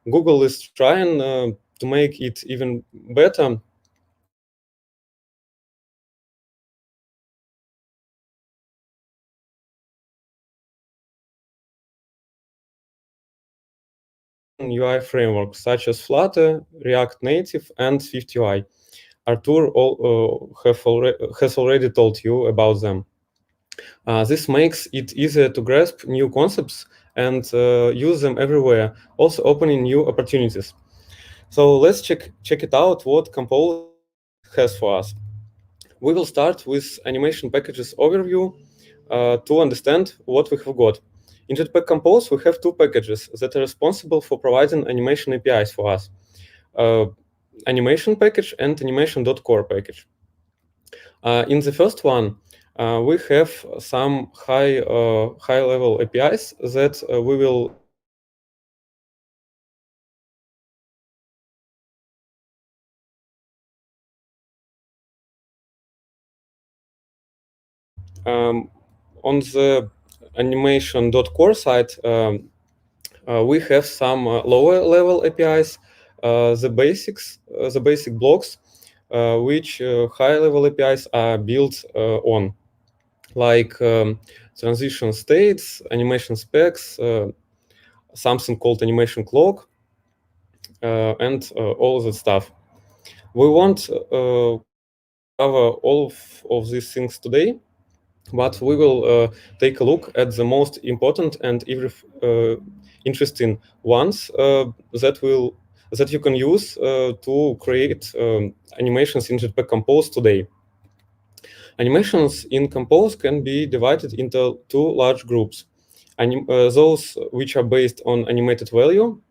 Google is trying to make it even better. UI frameworks such as Flutter, React Native, and SwiftUI. Artur has already told you about them. This makes it easier to grasp new concepts and use them everywhere, also opening new opportunities. So let's check it out what Compose has for us. We will start with animation packages overview to understand what we have got. In Jetpack Compose, we have 2 packages that are responsible for providing animation APIs for us. Animation package and animation.core package. In the first one, we have some high-level APIs that we will on the animation.core side, we have some lower level APIs, the basic blocks, which high level APIs are built on, like transition states, animation specs, something called animation clock, and all of that stuff. We won't cover all of these things today, but we will take a look at the most important and interesting ones that you can use to create animations in Jetpack Compose today. Animations in Compose can be divided into 2 large groups. Those which are based on AnimatedValue,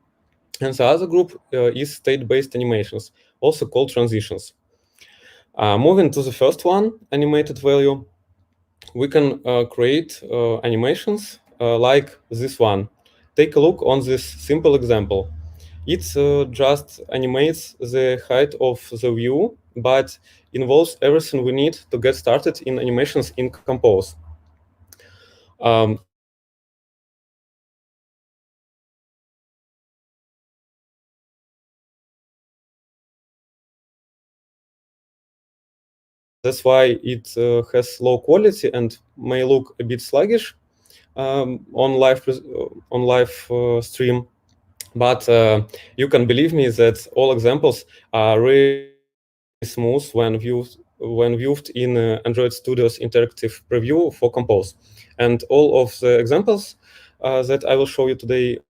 and the other group is state-based animations, also called transitions. Moving to the first one, AnimatedValue, we can create animations like this one. Take a look on this simple example. It just animates the height of the view, but involves everything we need to get started in animations in Compose. That's why it has low quality and may look a bit sluggish on live stream. But you can believe me that all examples are really smooth when viewed in Android Studio's interactive preview for Compose. And all of the examples that I will show you today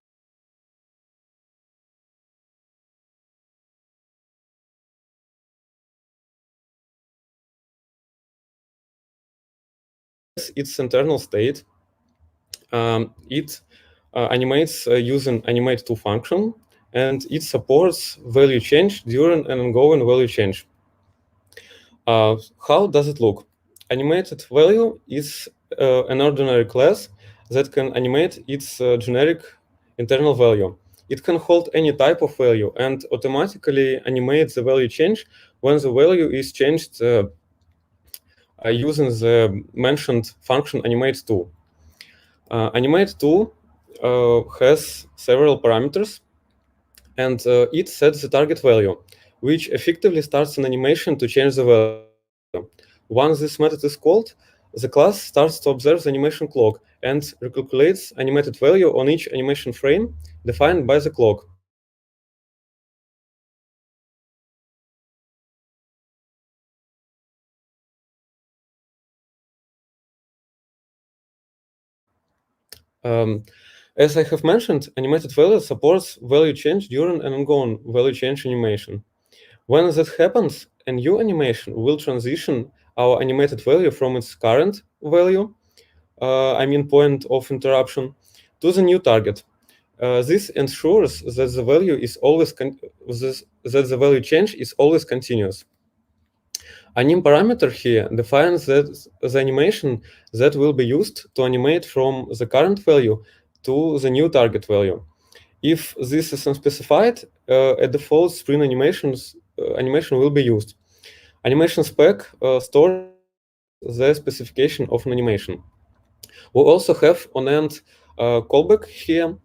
its internal state. It animates using animate2 function, and it supports value change during an ongoing value change. How does it look? AnimatedValue is an ordinary class that can animate its generic internal value. It can hold any type of value and automatically animate the value change when the value is changed using the mentioned function animate2. Animate2 has several parameters, and it sets the target value, which effectively starts an animation to change the value. Once this method is called, the class starts to observe the animation clock and recalculates animated value on each animation frame defined by the clock. As I have mentioned, animated value supports value change during an ongoing value change animation. When that happens, a new animation will transition our animated value from its current value, point of interruption, to the new target. This ensures that the value is always that the value change is always continuous. Anim parameter here defines that the animation that will be used to animate from the current value to the new target value. If this is unspecified, a default sprint animation will be used. Animation spec stores the specification of an animation. We also have on-end callback here,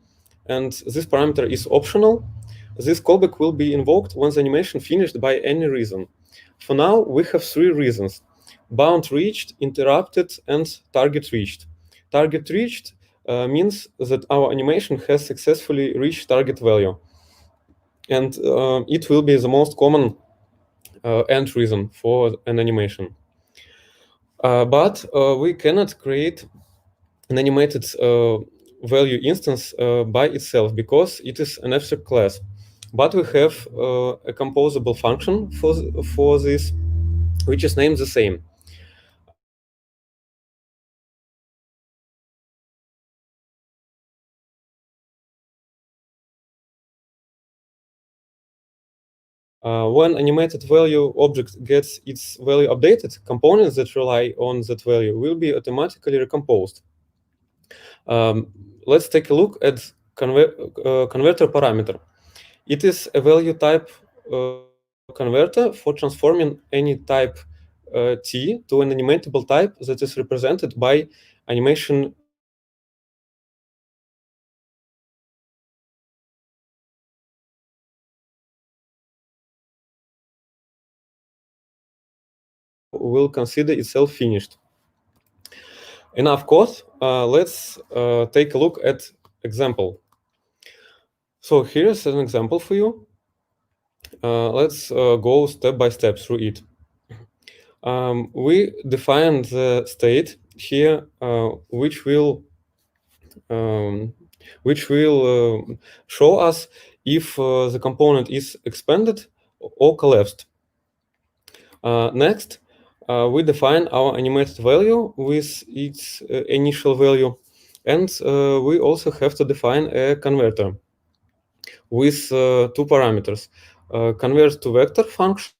and this parameter is optional. This callback will be invoked when the animation finished by any reason. For now, we have 3 reasons: bound reached, interrupted, and target reached. Target reached means that our animation has successfully reached target value. And it will be the most common end reason for an animation. But we cannot create an animated value instance by itself because it is an abstract class. But we have a composable function for this, which is named the same. When animated value object gets its value updated, components that rely on that value will be automatically recomposed. Let's take a look at converter parameter. It is a value type converter for transforming any type T to an animatable type that is represented by animation will consider itself finished. Enough code. Let's take a look at example. So here's an example for you. Let's go step by step through it. We define the state here, which will show us if the component is expanded or collapsed. Next, we define our animated value with its initial value, and we also have to define a converter with 2 parameters: convert to vector function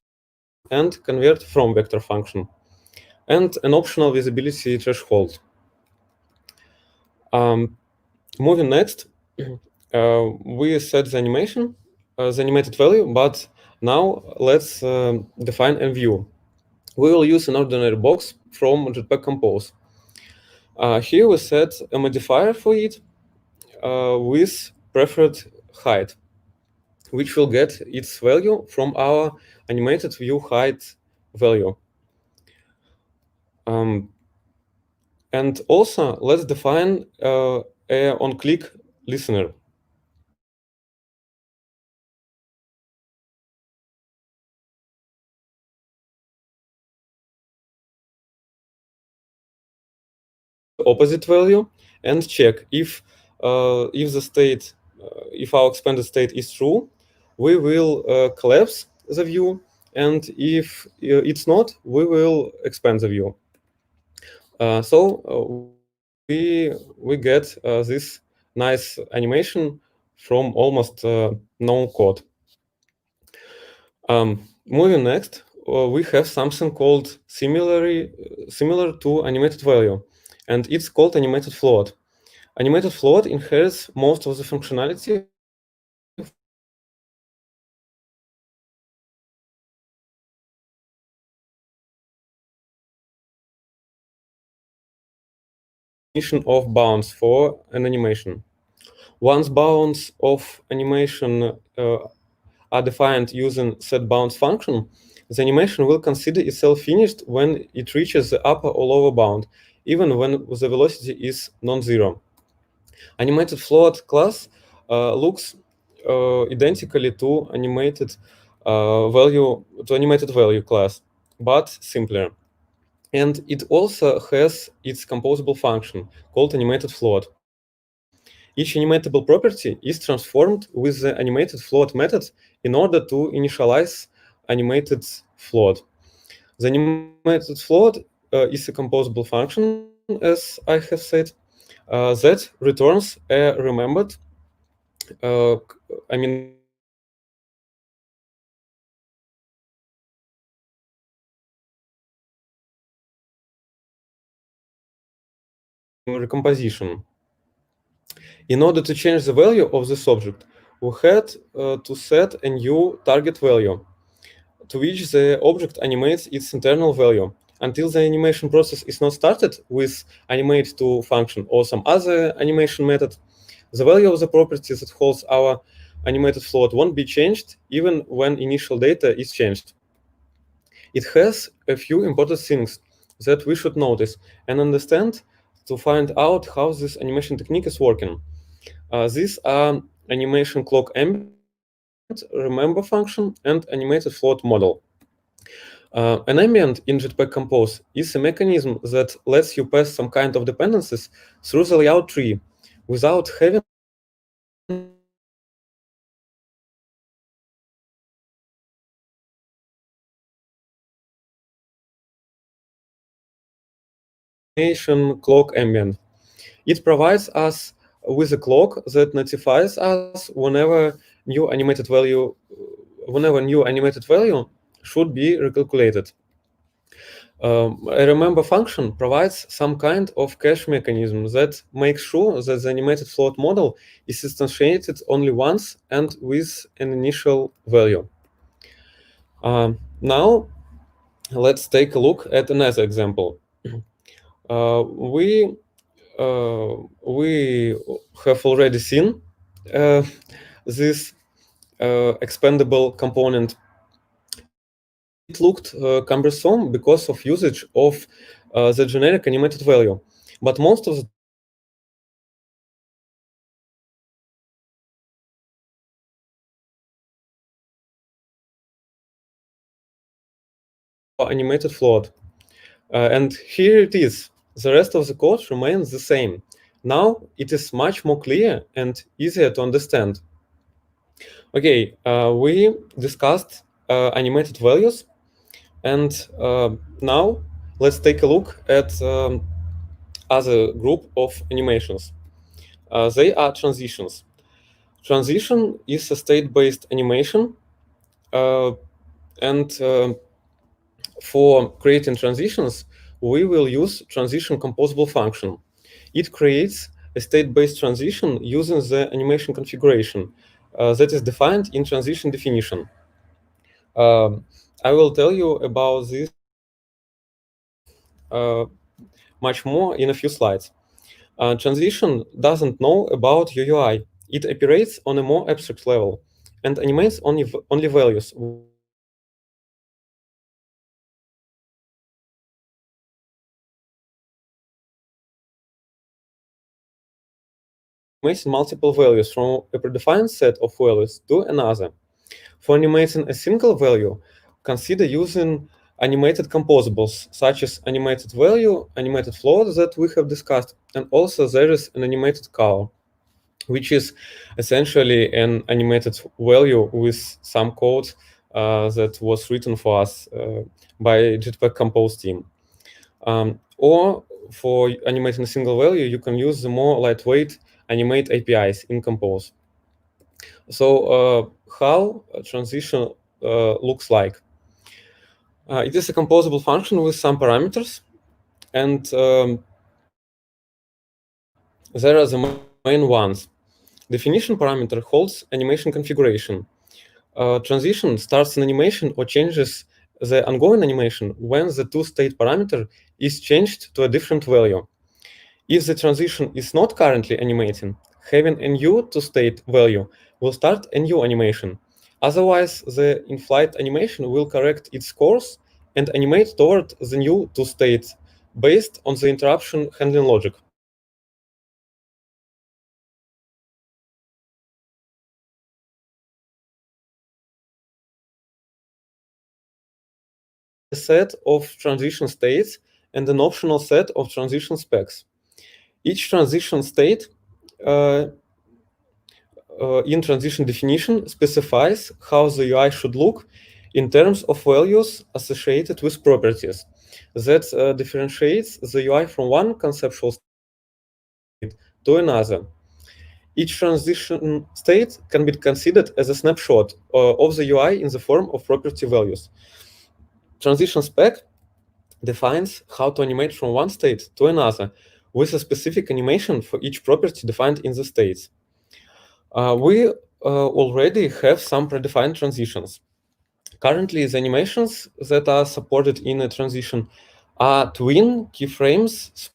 and convert from vector function, and an optional visibility threshold. Moving next, we set the animation, the animated value, but now let's define a view. We will use an ordinary box from Jetpack Compose. Here we set a modifier for it with preferred height, which will get its value from our animated view height value. And also, let's define a on-click listener. Opposite value and check if the state, if our expanded state is true, we will collapse the view, and if it's not, we will expand the view. So we get this nice animation from almost no code. Moving next, we have something called similar to animated value, and it's called animated float. Animated float inherits most of the functionality of bounds for an animation. Once bounds of animation are defined using setBounds function, the animation will consider itself finished when it reaches the upper or lower bound, even when the velocity is non-zero. Animated float class looks identically to animated value class, but simpler. And it also has its composable function called animated float. Each animatable property is transformed with the animated float method in order to initialize animated float. The animated float is a composable function, as I have said, that returns a remembered, recomposition. In order to change the value of this object, we had to set a new target value to which the object animates its internal value. Until the animation process is not started with animate2 function or some other animation method, the value of the property that holds our animated float won't be changed even when initial data is changed. It has a few important things that we should notice and understand to find out how this animation technique is working. These are animation clock ambient, remember function, and animated float model. An ambient in Jetpack Compose is a mechanism that lets you pass some kind of dependencies through the layout tree without having animation clock ambient. It provides us with a clock that notifies us whenever new animated value should be recalculated. A remember function provides some kind of cache mechanism that makes sure that the animated float model is instantiated only once and with an initial value. Now, let's take a look at another example. We have already seen this expandable component. It looked cumbersome because of usage of the generic animated value, but most of the animated float. And here it is. The rest of the code remains the same. Now it is much more clear and easier to understand. Okay, we discussed animated values, and now let's take a look at other group of animations. They are transitions. Transition is a state-based animation, and for creating transitions, we will use transition composable function. It creates a state-based transition using the animation configuration that is defined in transition definition. I will tell you about this much more in a few slides. Transition doesn't know about your UI. It operates on a more abstract level and animates only values. Animating multiple values from a predefined set of values to another. For animating a single value, consider using animated composables, such as animated value, animated float that we have discussed, and also there is an animated color, which is essentially an animated value with some code that was written for us by Jetpack Compose team. Or for animating a single value, you can use the more lightweight animate APIs in Compose. So how a transition looks like? It is a composable function with some parameters, and there are the main ones. Definition parameter holds animation configuration. Transition starts an animation or changes the ongoing animation when the toState parameter is changed to a different value. If the transition is not currently animating, having a new toState value will start a new animation. Otherwise, the in-flight animation will correct its course and animate toward the new two states based on the interruption handling logic. A set of transition states and an optional set of transition specs. Each transition state in transition definition specifies how the UI should look in terms of values associated with properties that differentiates the UI from one conceptual state to another. Each transition state can be considered as a snapshot of the UI in the form of property values. Transition spec defines how to animate from one state to another with a specific animation for each property defined in the states. We already have some predefined transitions. Currently, the animations that are supported in a transition are twin keyframes,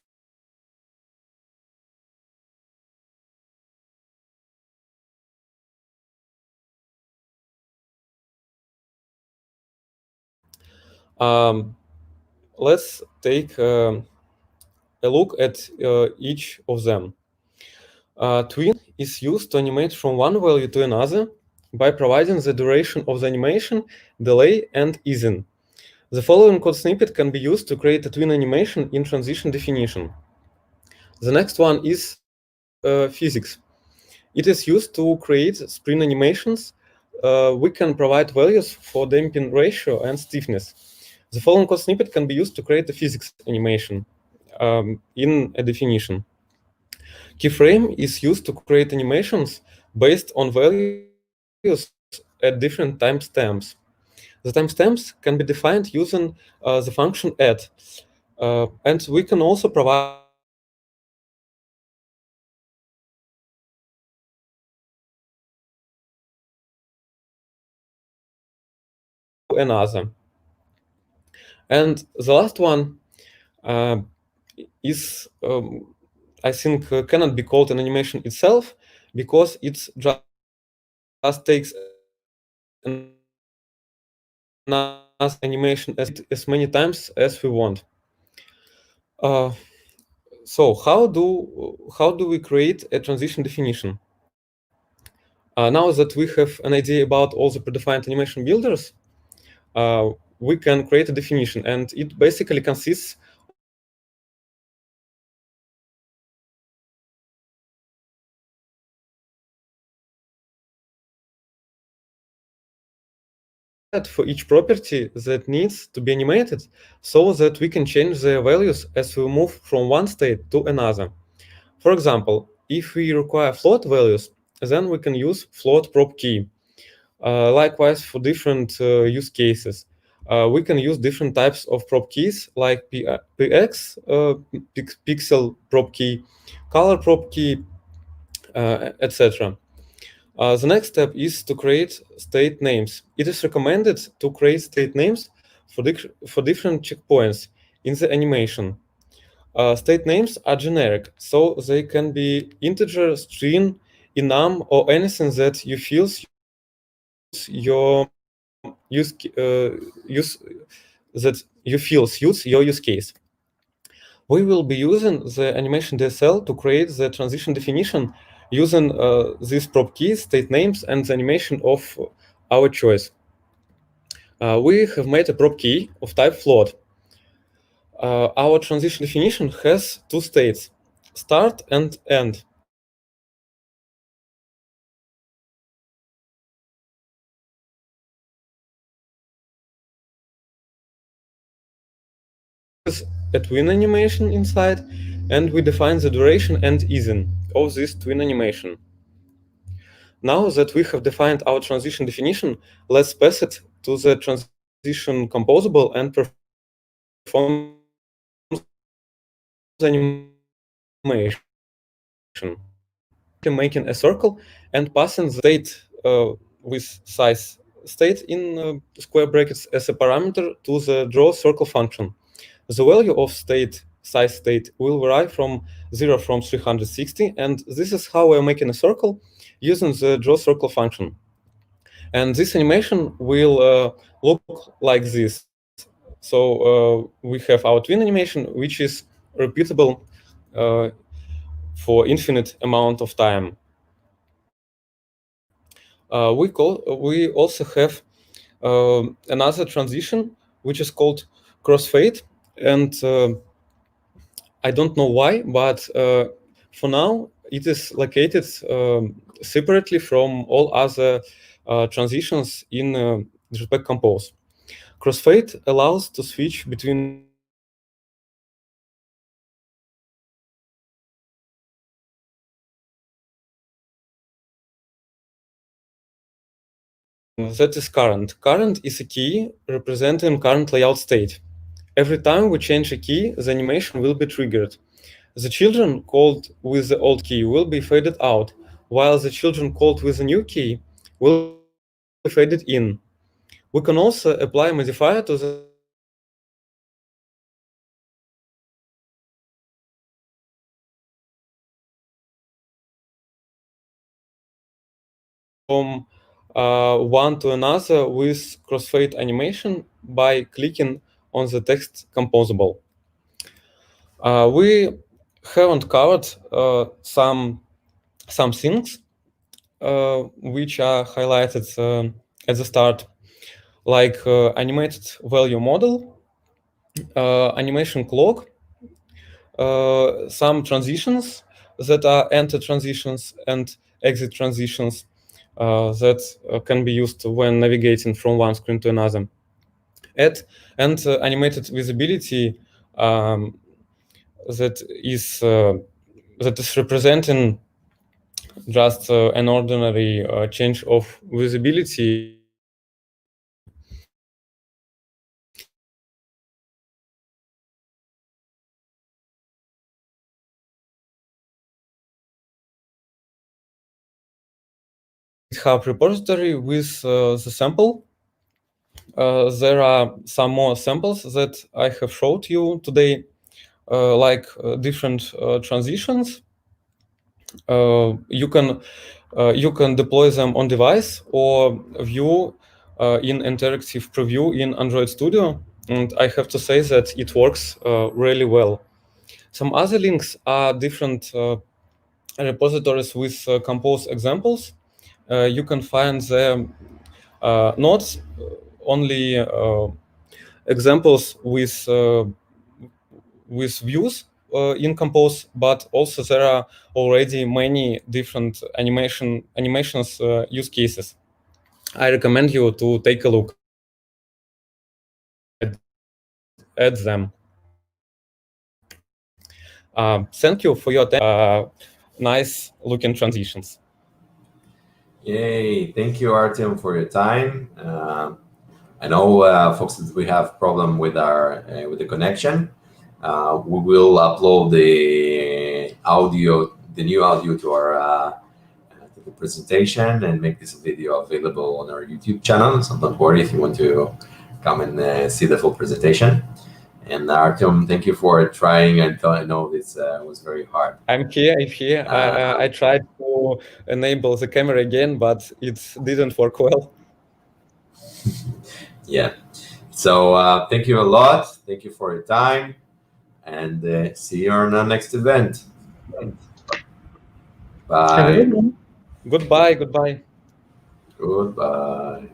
let's take a look at each of them. Twin is used to animate from one value to another by providing the duration of the animation, delay, and easing. The following code snippet can be used to create a twin animation in transition definition. The next one is physics. It is used to create spring animations. We can provide values for damping ratio and stiffness. The following code snippet can be used to create a physics animation in a definition. Keyframe is used to create animations based on values at different timestamps. The timestamps can be defined using the function add. And we can also provide another. And the last one is, I think, cannot be called an animation itself because it just takes an animation as many times as we want. So how do we create a transition definition? Now that we have an idea about all the predefined animation builders, we can create a definition, and it basically consists for each property that needs to be animated so that we can change their values as we move from one state to another. For example, if we require float values, then we can use float prop key. Likewise, for different use cases, we can use different types of prop keys like PX, pixel prop key, color prop key, etc. The next step is to create state names. It is recommended to create state names for different checkpoints in the animation. State names are generic, so they can be integer, string, enum, or anything that you feel your suits your use case. We will be using the animation DSL to create the transition definition using these prop keys, state names, and the animation of our choice. We have made a prop key of type float. Our transition definition has two states, start and end. A twin animation inside, and we define the duration and easing of this twin animation. Now that we have defined our transition definition, let's pass it to the transition composable and perform the animation. Making a circle and passing the state with size state in square brackets as a parameter to the draw circle function. The value of size state will vary from 0 from 360, and this is how we're making a circle using the draw circle function. And this animation will look like this. So we have our twin animation, which is repeatable for infinite amount of time. We also have another transition, which is called Crossfade. And I don't know why, but for now, it is located separately from all other transitions in Jetpack Compose. Crossfade allows to switch between that is current. Current is a key representing current layout state. Every time we change a key, the animation will be triggered. The children called with the old key will be faded out, while the children called with the new key will be faded in. We can also apply a modifier to the from one to another with crossfade animation by clicking on the text composable. We haven't covered some things which are highlighted at the start, like animated value model, animation clock, some transitions that are enter transitions and exit transitions that can be used when navigating from one screen to another. And animated visibility that is representing just an ordinary change of visibility. GitHub repository with the sample. There are some more samples that I have showed you today, like different transitions. You can deploy them on device or view in interactive preview in Android Studio, and I have to say that it works really well. Some other links are different repositories with Compose examples. You can find there not only examples with views in Compose, but also there are already many different animations use cases. I recommend you to take a look at them. Thank you for your nice looking transitions. Yay! Thank you, Artyom, for your time. I know, folks, that we have problem with our with the connection. We will upload the new audio to our to the presentation and make this video available on our YouTube channel. So don't worry if you want to come and see the full presentation. And Artyom, thank you for trying. I know this was very hard. I'm here. I tried to enable the camera again, but it didn't work well. Yeah. So thank you a lot. Thank you for your time. And see you on our next event. Bye. Goodbye. Goodbye. Goodbye.